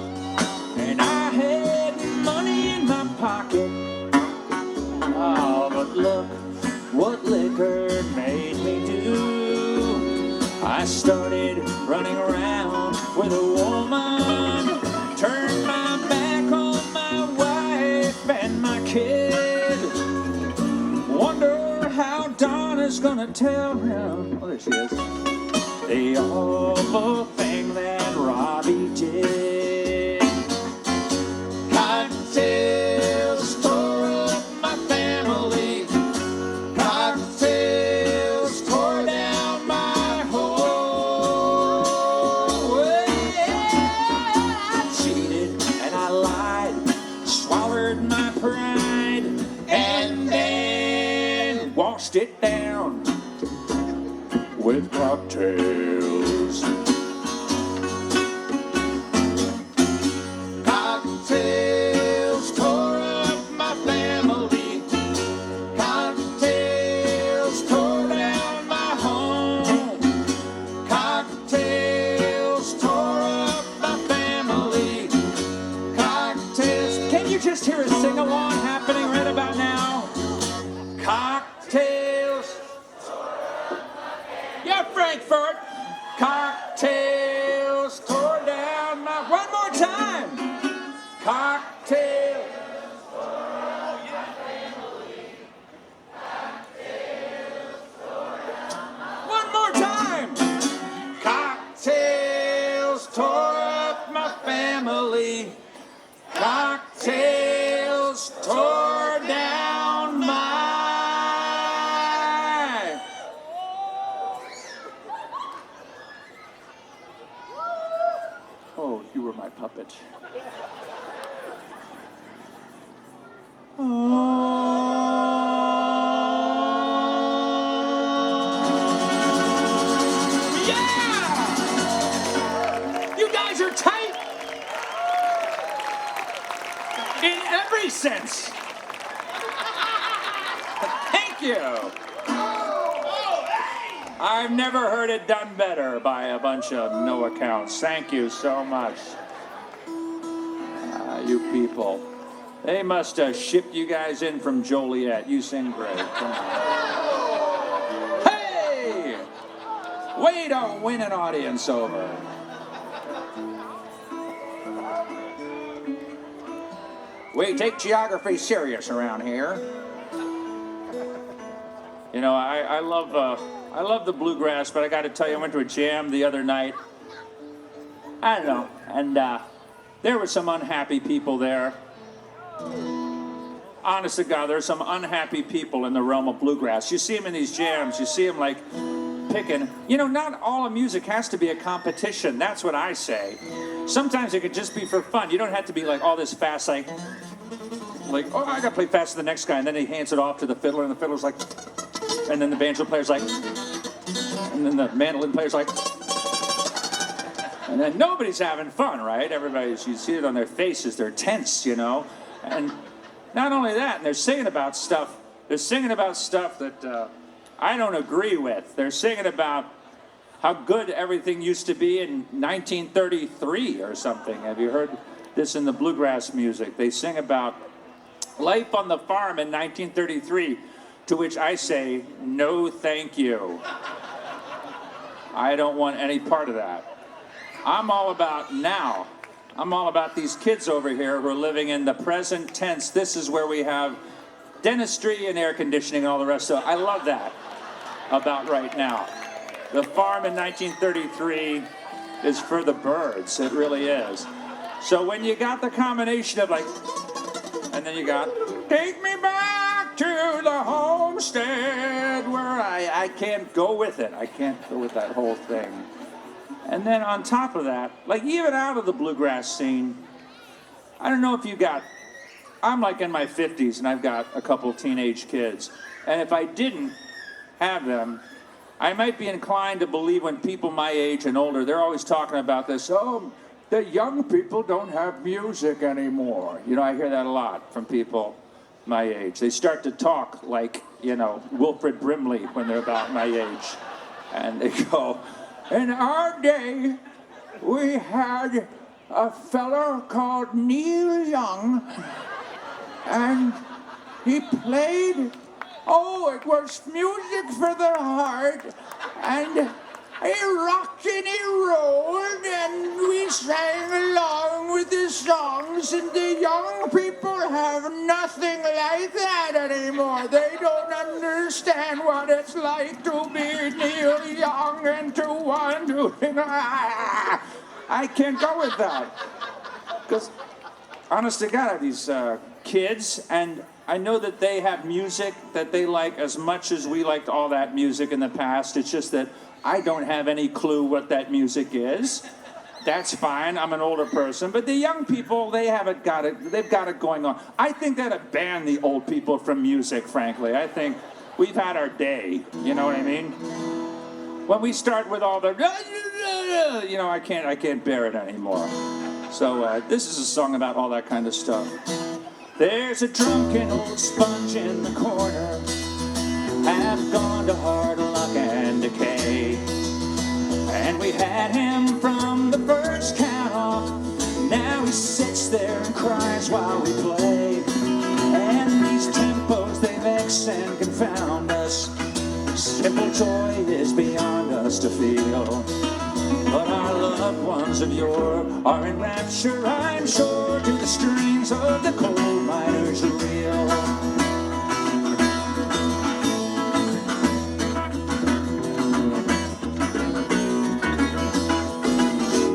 and I had money in my pocket. Oh, but look what liquor made me do. I started running around with a woman, turned my back on my wife and my kid. Wonder how Donna's gonna tell him. Oh, there she is. The awful thing that Robbie did. Cocktails tore up my family. Cocktails tore down my home. Well, yeah, I cheated and I lied, swallowed my pride, and then washed it down with cocktails. Cocktails tore up my family. Cocktails tore down my home. Cocktails tore up my family. Cocktails. Can you just hear a sing-along happening right about now? Cocktails. Yeah, Frankfort. Cocktails tore down my. One more time. Cocktails. One more time. Cocktails tore up my family. Cocktails tore down my. Oh, you were my puppet. Yeah! You guys are tight in every sense. Thank you. I've never heard it done better by a bunch of no accounts. Thank you so much. You people. They must have shipped you guys in from Joliet. You sing great. Come on. Hey! way to win an audience over. We take geography serious around here. You know, I love the bluegrass, but I got to tell you, I went to a jam the other night. I don't know, and there were some unhappy people there. Honest to God, there's some unhappy people in the realm of bluegrass. You see them in these jams. You see them like picking. You know, not all of music has to be a competition. That's what I say. Sometimes it could just be for fun. You don't have to be like all this fast, like, oh, I gotta play fast to the next guy, and then he hands it off to the fiddler, and the fiddler's like, and then the banjo player's like, and then the mandolin player's like, and then nobody's having fun, right? Everybody's, you see it on their faces, they're tense, you know, and not only that, and they're singing about stuff that I don't agree with. They're singing about how good everything used to be in 1933 or something. Have you heard this in the bluegrass music? They sing about life on the farm in 1933, to which I say, no thank you. I don't want any part of that. I'm all about now. I'm all about these kids over here who are living in the present tense. This is where we have dentistry and air conditioning and all the rest of it. I love that about right now. The farm in 1933 is for the birds. It really is. So when you got the combination of like, and then you got, take me back to the homestead, where I can't go with it. I can't go with that whole thing. And then on top of that, like even out of the bluegrass scene, I don't know if you got, I'm like in my 50s and I've got a couple teenage kids. And if I didn't have them, I might be inclined to believe when people my age and older, they're always talking about this, oh, the young people don't have music anymore. You know, I hear that a lot from people my age. They start to talk like, you know, Wilfred Brimley when they're about my age. And they go, in our day, we had a fellow called Neil Young, and he played, oh, it was music for the heart, and he rocked and he rolled, and we sang along with his songs, and the young people have nothing like that anymore. They don't understand what it's like to be Neil Young and to want to... I can't go with that. Because, honest to God, I have these kids, and I know that they have music that they like as much as we liked all that music in the past. It's just that I don't have any clue what that music is. That's fine, I'm an older person. But the young people, they've got it going on. I think that to ban the old people from music, frankly. I think we've had our day, you know what I mean? When we start with all the, you know, I can't bear it anymore. So this is a song about all that kind of stuff. There's a drunken old sponge in the corner, half gone to hard luck and decay. And we had him from the first count off. Now he sits there and cries while we play. And these tempos, they vex and confound us. Simple joy is beyond us to feel. But our loved ones of yore are in rapture, I'm sure, to the strains of the coal miner's reel.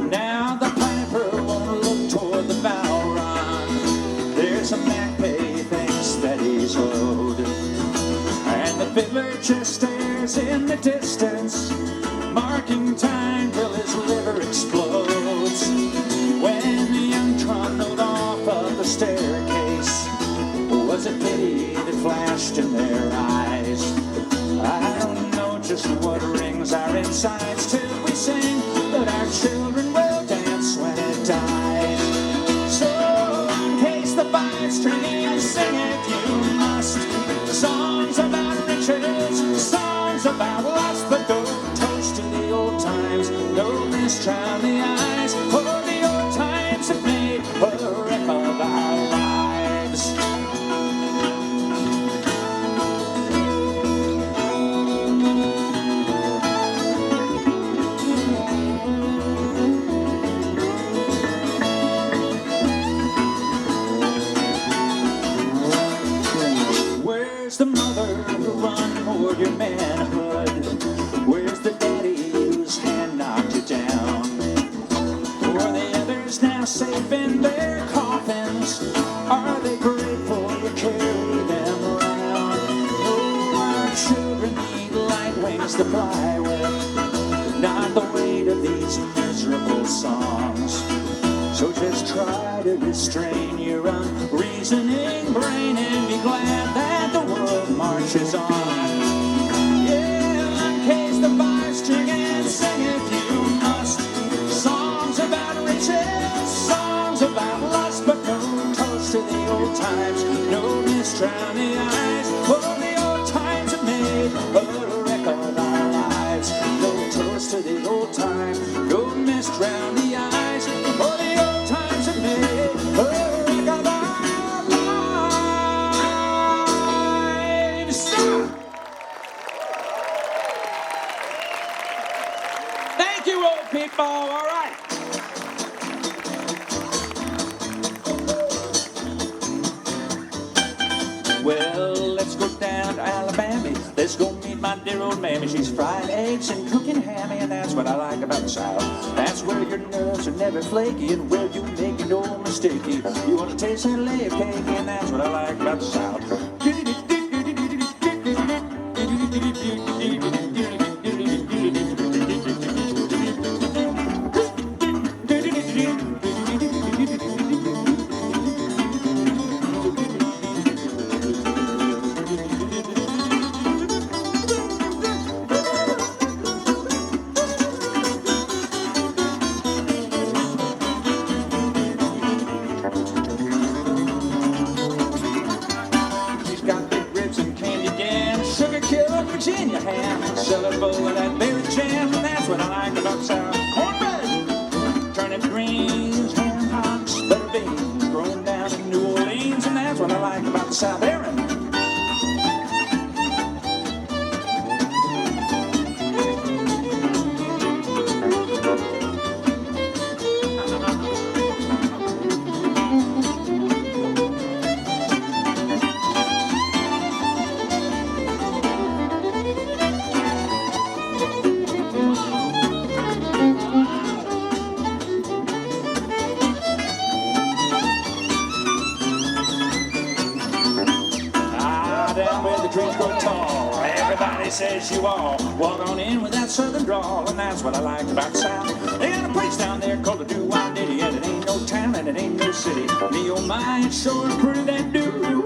Now the piper won't look toward the bow run. There's a back pay he thinks that he's owed. And the fiddler just stares in the distance, marking time till his liver explodes. When the young trundled off of the staircase, was it pity that flashed in their eyes? I don't know just what rings our insides till we sing that our children will dance when it dies. So in case the five-string sing it, you must. Songs about riches, songs about loss, but don't toast to the old times. Don't mistrown the eyes, for the old times have made a wreck of our lives. now safe in their coffins? Are they grateful you carry them around? Oh, our children need light wings to fly with, not the weight of these miserable songs. So just try to restrain your unreasoning brain and be glad that the world marches on. Yeah, uncase the five-string and sing if you must. Songs about riches, songs about lust, but no toast to the old times, no mist drown the eyes. Oh, the old times have made a wreck of our lives. No toast to the old time, no mist drown the eyes. Oh, the old times have made a wreck of our lives. Stop! Thank you, old people. All right. Well, let's go down to Alabama. Let's go meet my dear old mammy. She's frying eggs and cooking hammy, and that's what I like about the South. That's where your nerves are never flaky, and where you make no mistakey. You want to taste that layer cake, and that's what I like about the South. She's got big ribs and candy yam, sugar killer Virginia ham, cellar full of that berry jam, and that's what I like about the South. Cornbread, turnip greens, ham hocks, butter beans, grown down in New Orleans, and that's what I like about the South. Aaron. Down where the trees grow tall, everybody says you all walk on in with that southern drawl, and that's what I like about the South. They got a place down there called the Do-Wah-Diddy, and it ain't no town and it ain't no city. Me, oh my, it's sure pretty that Do-Wah-Diddy.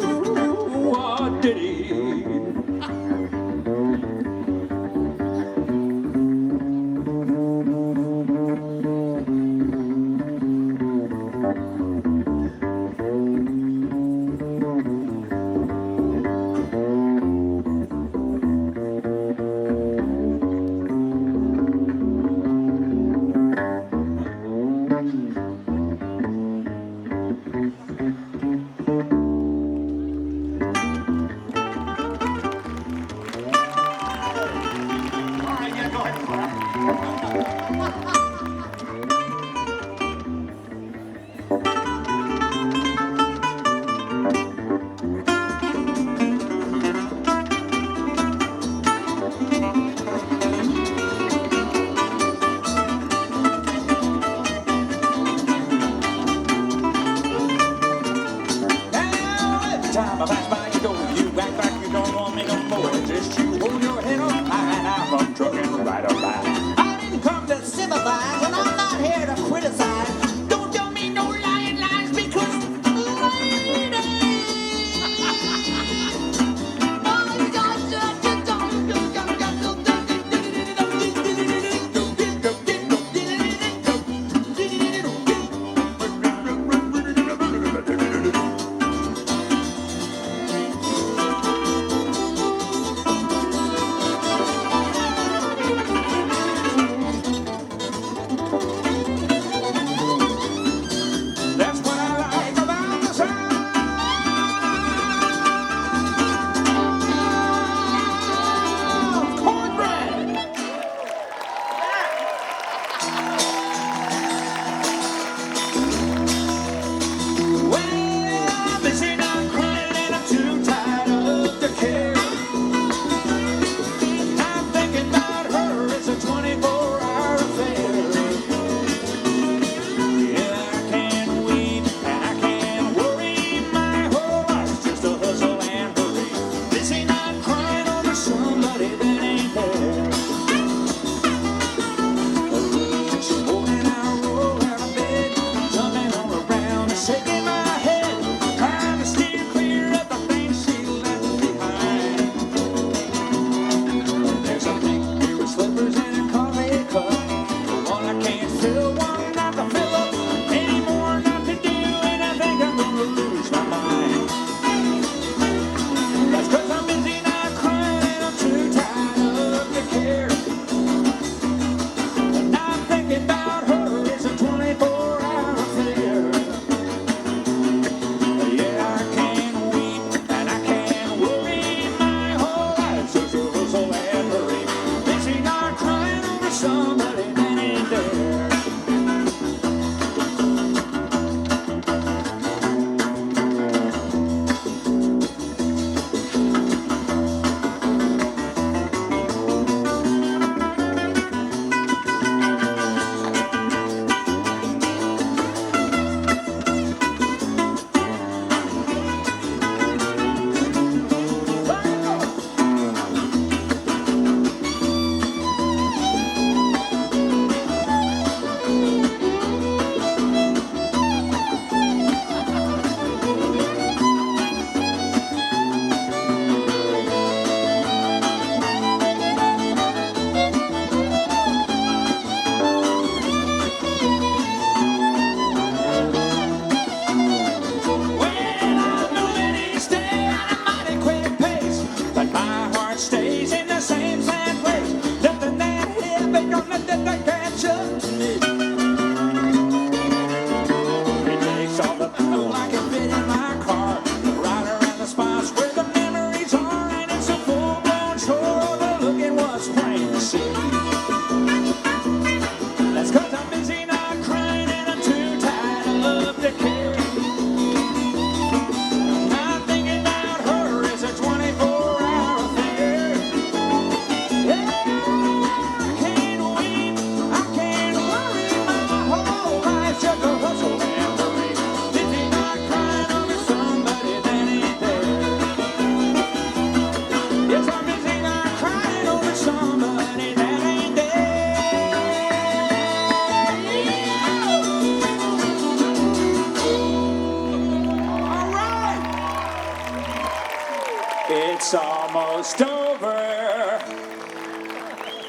it's almost over.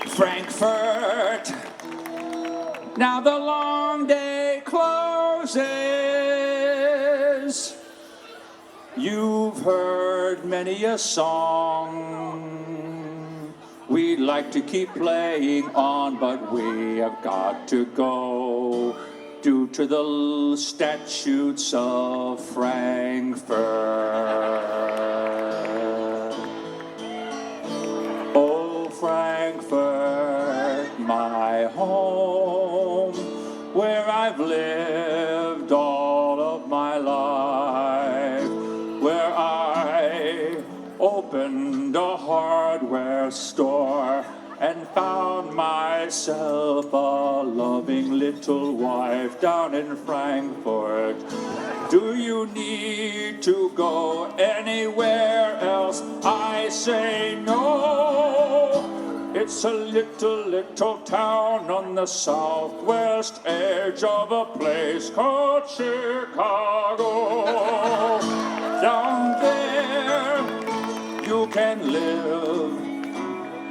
Frankfort, now the long day closes. You've heard many a song we'd like to keep playing on, but we have got to go due to the statutes of Frankfort. Oh, Frankfort, my home, where I've lived all of my life, where I opened a hardware store and found myself a loving little wife down in Frankfort. Do you need to go anywhere else? I say no. It's a little town on the southwest edge of a place called Chicago. Down there you can live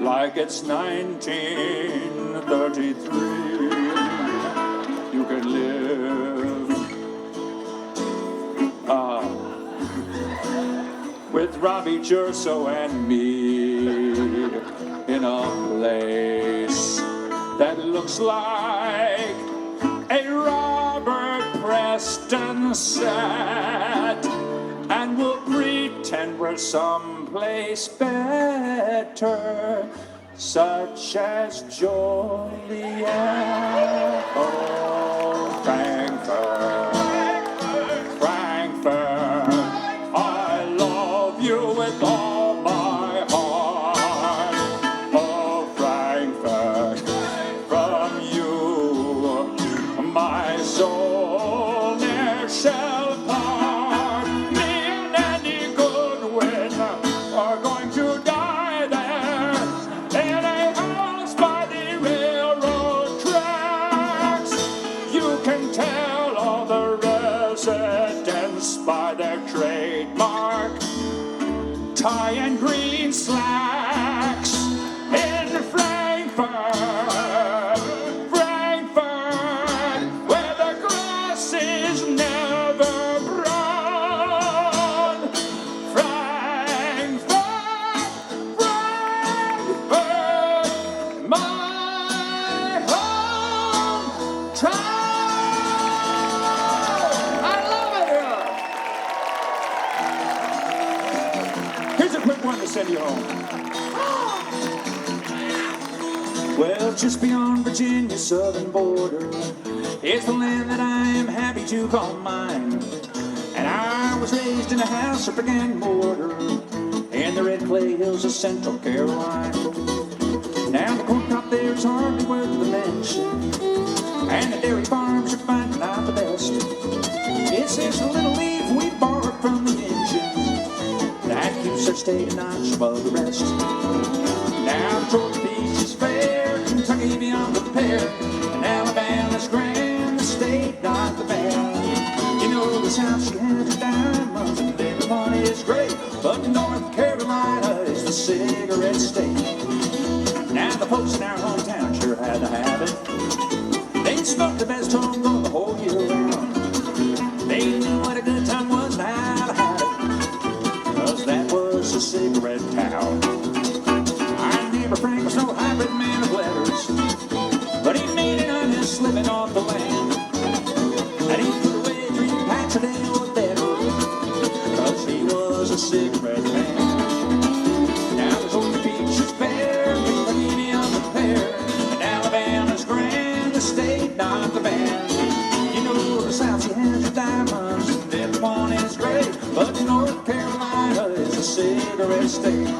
like it's 1933. You can live with Robbie, Jerso, and me in a place that looks like a Robert Preston set, and we'll pretend we're someplace better, such as Joliet. Oh, Frankfort, Frankfort, I love you with all my heart. Oh, Frankfort, from you my soul ne'er shall part. Me and Andy Goodwin are going to die there in a house by the railroad tracks. You can tell all the residents by their trademark tie and green slacks in Frankfort, Frankfort, where the grass is never brown. Frankfort, Frankfort, my hometown. I love it here. Here's a quick one to send you home. Well, just beyond Virginia's southern border is the land that I am happy to call mine. And I was raised in a house of brick and mortar in the red clay hills of Central Carolina. Now the corn crop there is hardly worth the mention, and the dairy farms are finding out the best. It's this little leaf we borrowed from the engine that keeps our state a notch above the rest. Now Georgia Beach is fair, Kentucky beyond compare, and Alabama's grand, the state not the band. You know the South, she has her diamonds, and everyone is great, but North Carolina is the cigarette state. Now the folks in our hometown sure had to have it. They smoked the best homegrown the whole year round. They knew what a good time was and how to have it, 'cause that was a cigarette town. Our neighbor Frank was no hybrid man of letters, but he made an honest living off the land. And he put away 3 packs a day or better, 'cause he was a cigarette man. Now the Georgia Beach is fair, Kentucky beyond compare, and Alabama's grand, the state not the band. You know the South, she has her diamonds, and everyone is great, but North Carolina is a cigarette state.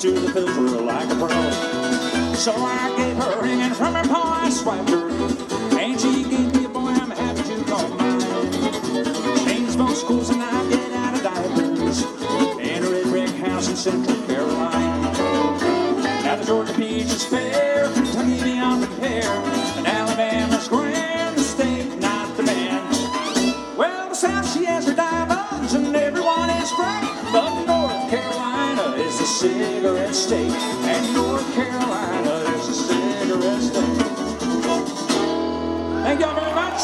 to the filter like a pro. So I gave her a ring and from her paw I swiped her. And she gave me a boy, I'm happy to call mine. Chain smoke schools and I get out of diapers. In a red brick house in Central Carolina. Now the Georgia peach is fair, Kentucky beyond compare, and Alabama's grand, the state, not the band. Well, the South, she has her diamonds, and everyone is great. But North Carolina is the cigarette state, and North Carolina is the cigarette state. Thank y'all very much.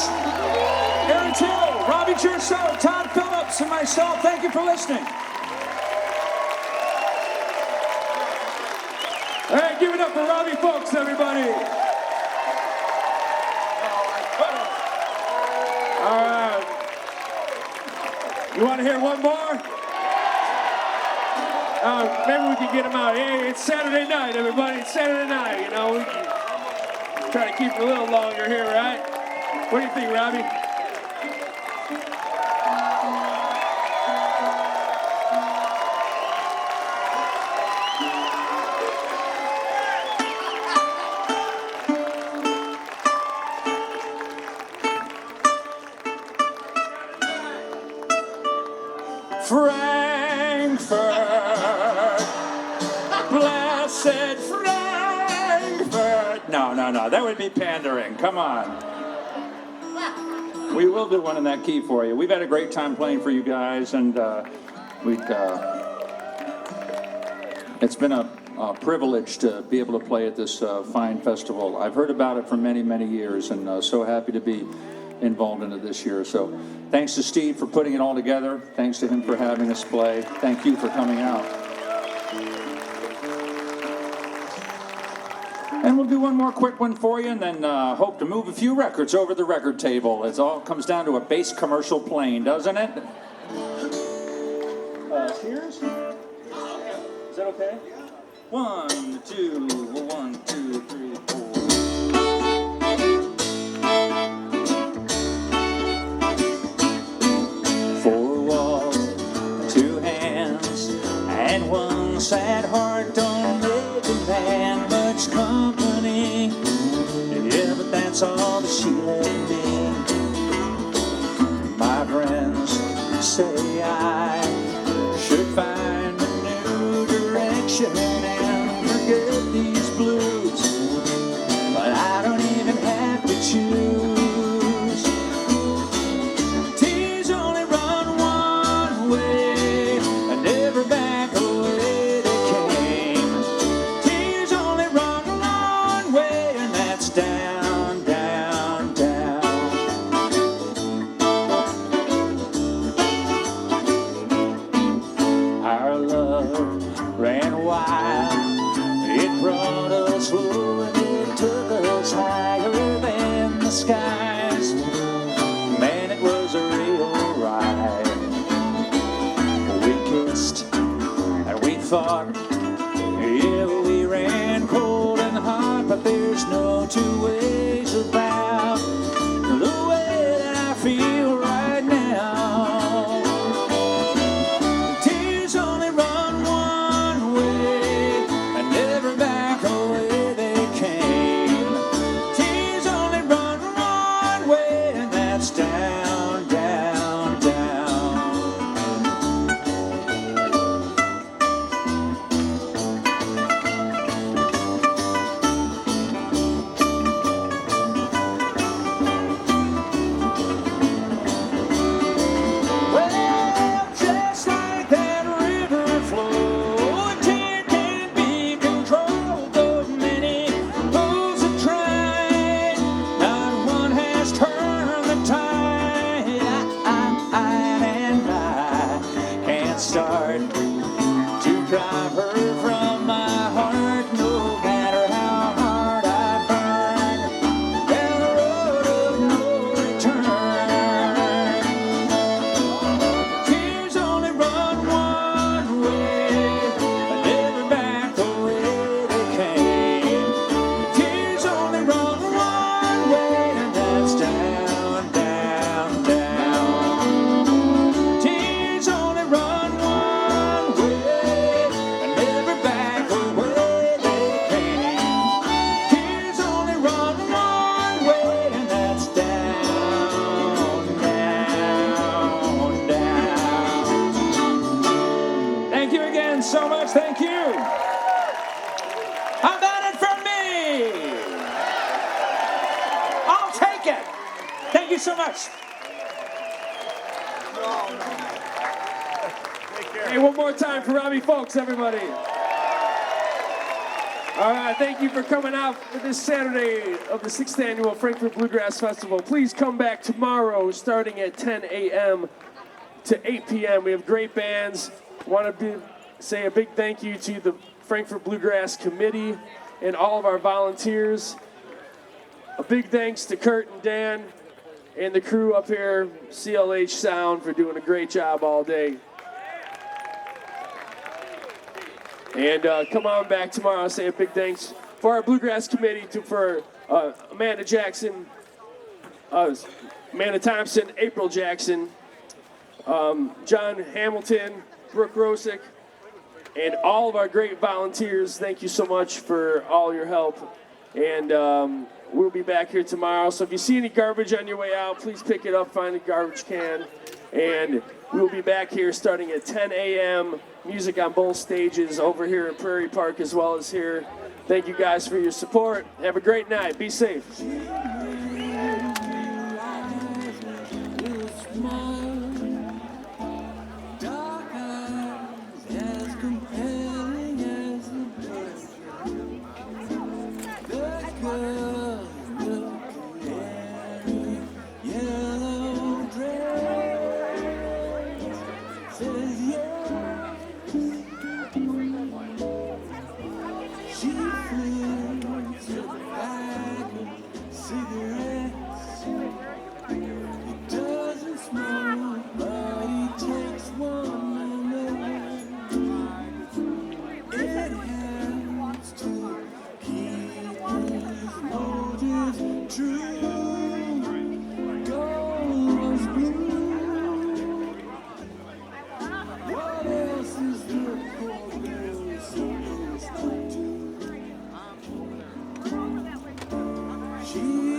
Aaron Till, Robbie Churso, Todd Phillips, and myself, thank you for listening. All right, give it up for Robbie Fulks, everybody. All right. You want to hear one more? Maybe we can get him out. Hey, it's Saturday night, everybody. It's Saturday night, you know. We can try to keep it a little longer here, right? What do you think, Robbie? Frankfort, blessed Frankfort. No, that would be pandering. Come on. We will do one in that key for you. We've had a great time playing for you guys, and it's been a privilege to be able to play at this fine festival. I've heard about it for many, many years, and so happy to be involved in it this year. So thanks to Steve for putting it all together. Thanks to him for having us play. Thank you for coming out. And we'll do one more quick one for you, and then hope to move a few records over the record table. It all comes down to a bass commercial playing, doesn't it? Cheers? Is that okay? 1, 2, 1, 2, 3, 4. Four walls, two hands, and one sad heart don't make a man much company. Yeah, but that's all that she let me. My friends say I should find a new direction and forget these blues, but I don't even have to choose. Tears only run one way and never back away they came. Tears only run one way, and that's down, down, down. Our love ran wild. It brought us low and it took us higher than the skies. Man, it was a real ride. We kissed and we fought. Yeah, we ran cold and hot, but there's no two ways about the way that I feel right now. Tears only run one way and never back away they came. Tears only run one you. How about it from me? I'll take it. Thank you so much. Hey, one more time for Robbie Fulks, everybody. All right, thank you for coming out for this Saturday of the 6th Annual Frankfort Bluegrass Festival. Please come back tomorrow starting at 10 a.m. to 8 p.m. We have great bands. Want to say a big thank you to the Frankfort Bluegrass Committee and all of our volunteers. A big thanks to Kurt and Dan and the crew up here, CLH Sound, for doing a great job all day. And come on back tomorrow. I'll say a big thanks for our Bluegrass Committee, for Amanda Jackson, Amanda Thompson, April Jackson, John Hamilton, Brooke Rosick, and all of our great volunteers. Thank you so much for all your help. And we'll be back here tomorrow. So if you see any garbage on your way out, please pick it up, find a garbage can. And we'll be back here starting at 10 a.m. Music on both stages over here in Prairie Park as well as here. Thank you guys for your support. Have a great night. Be safe. Yellow dress says yeah.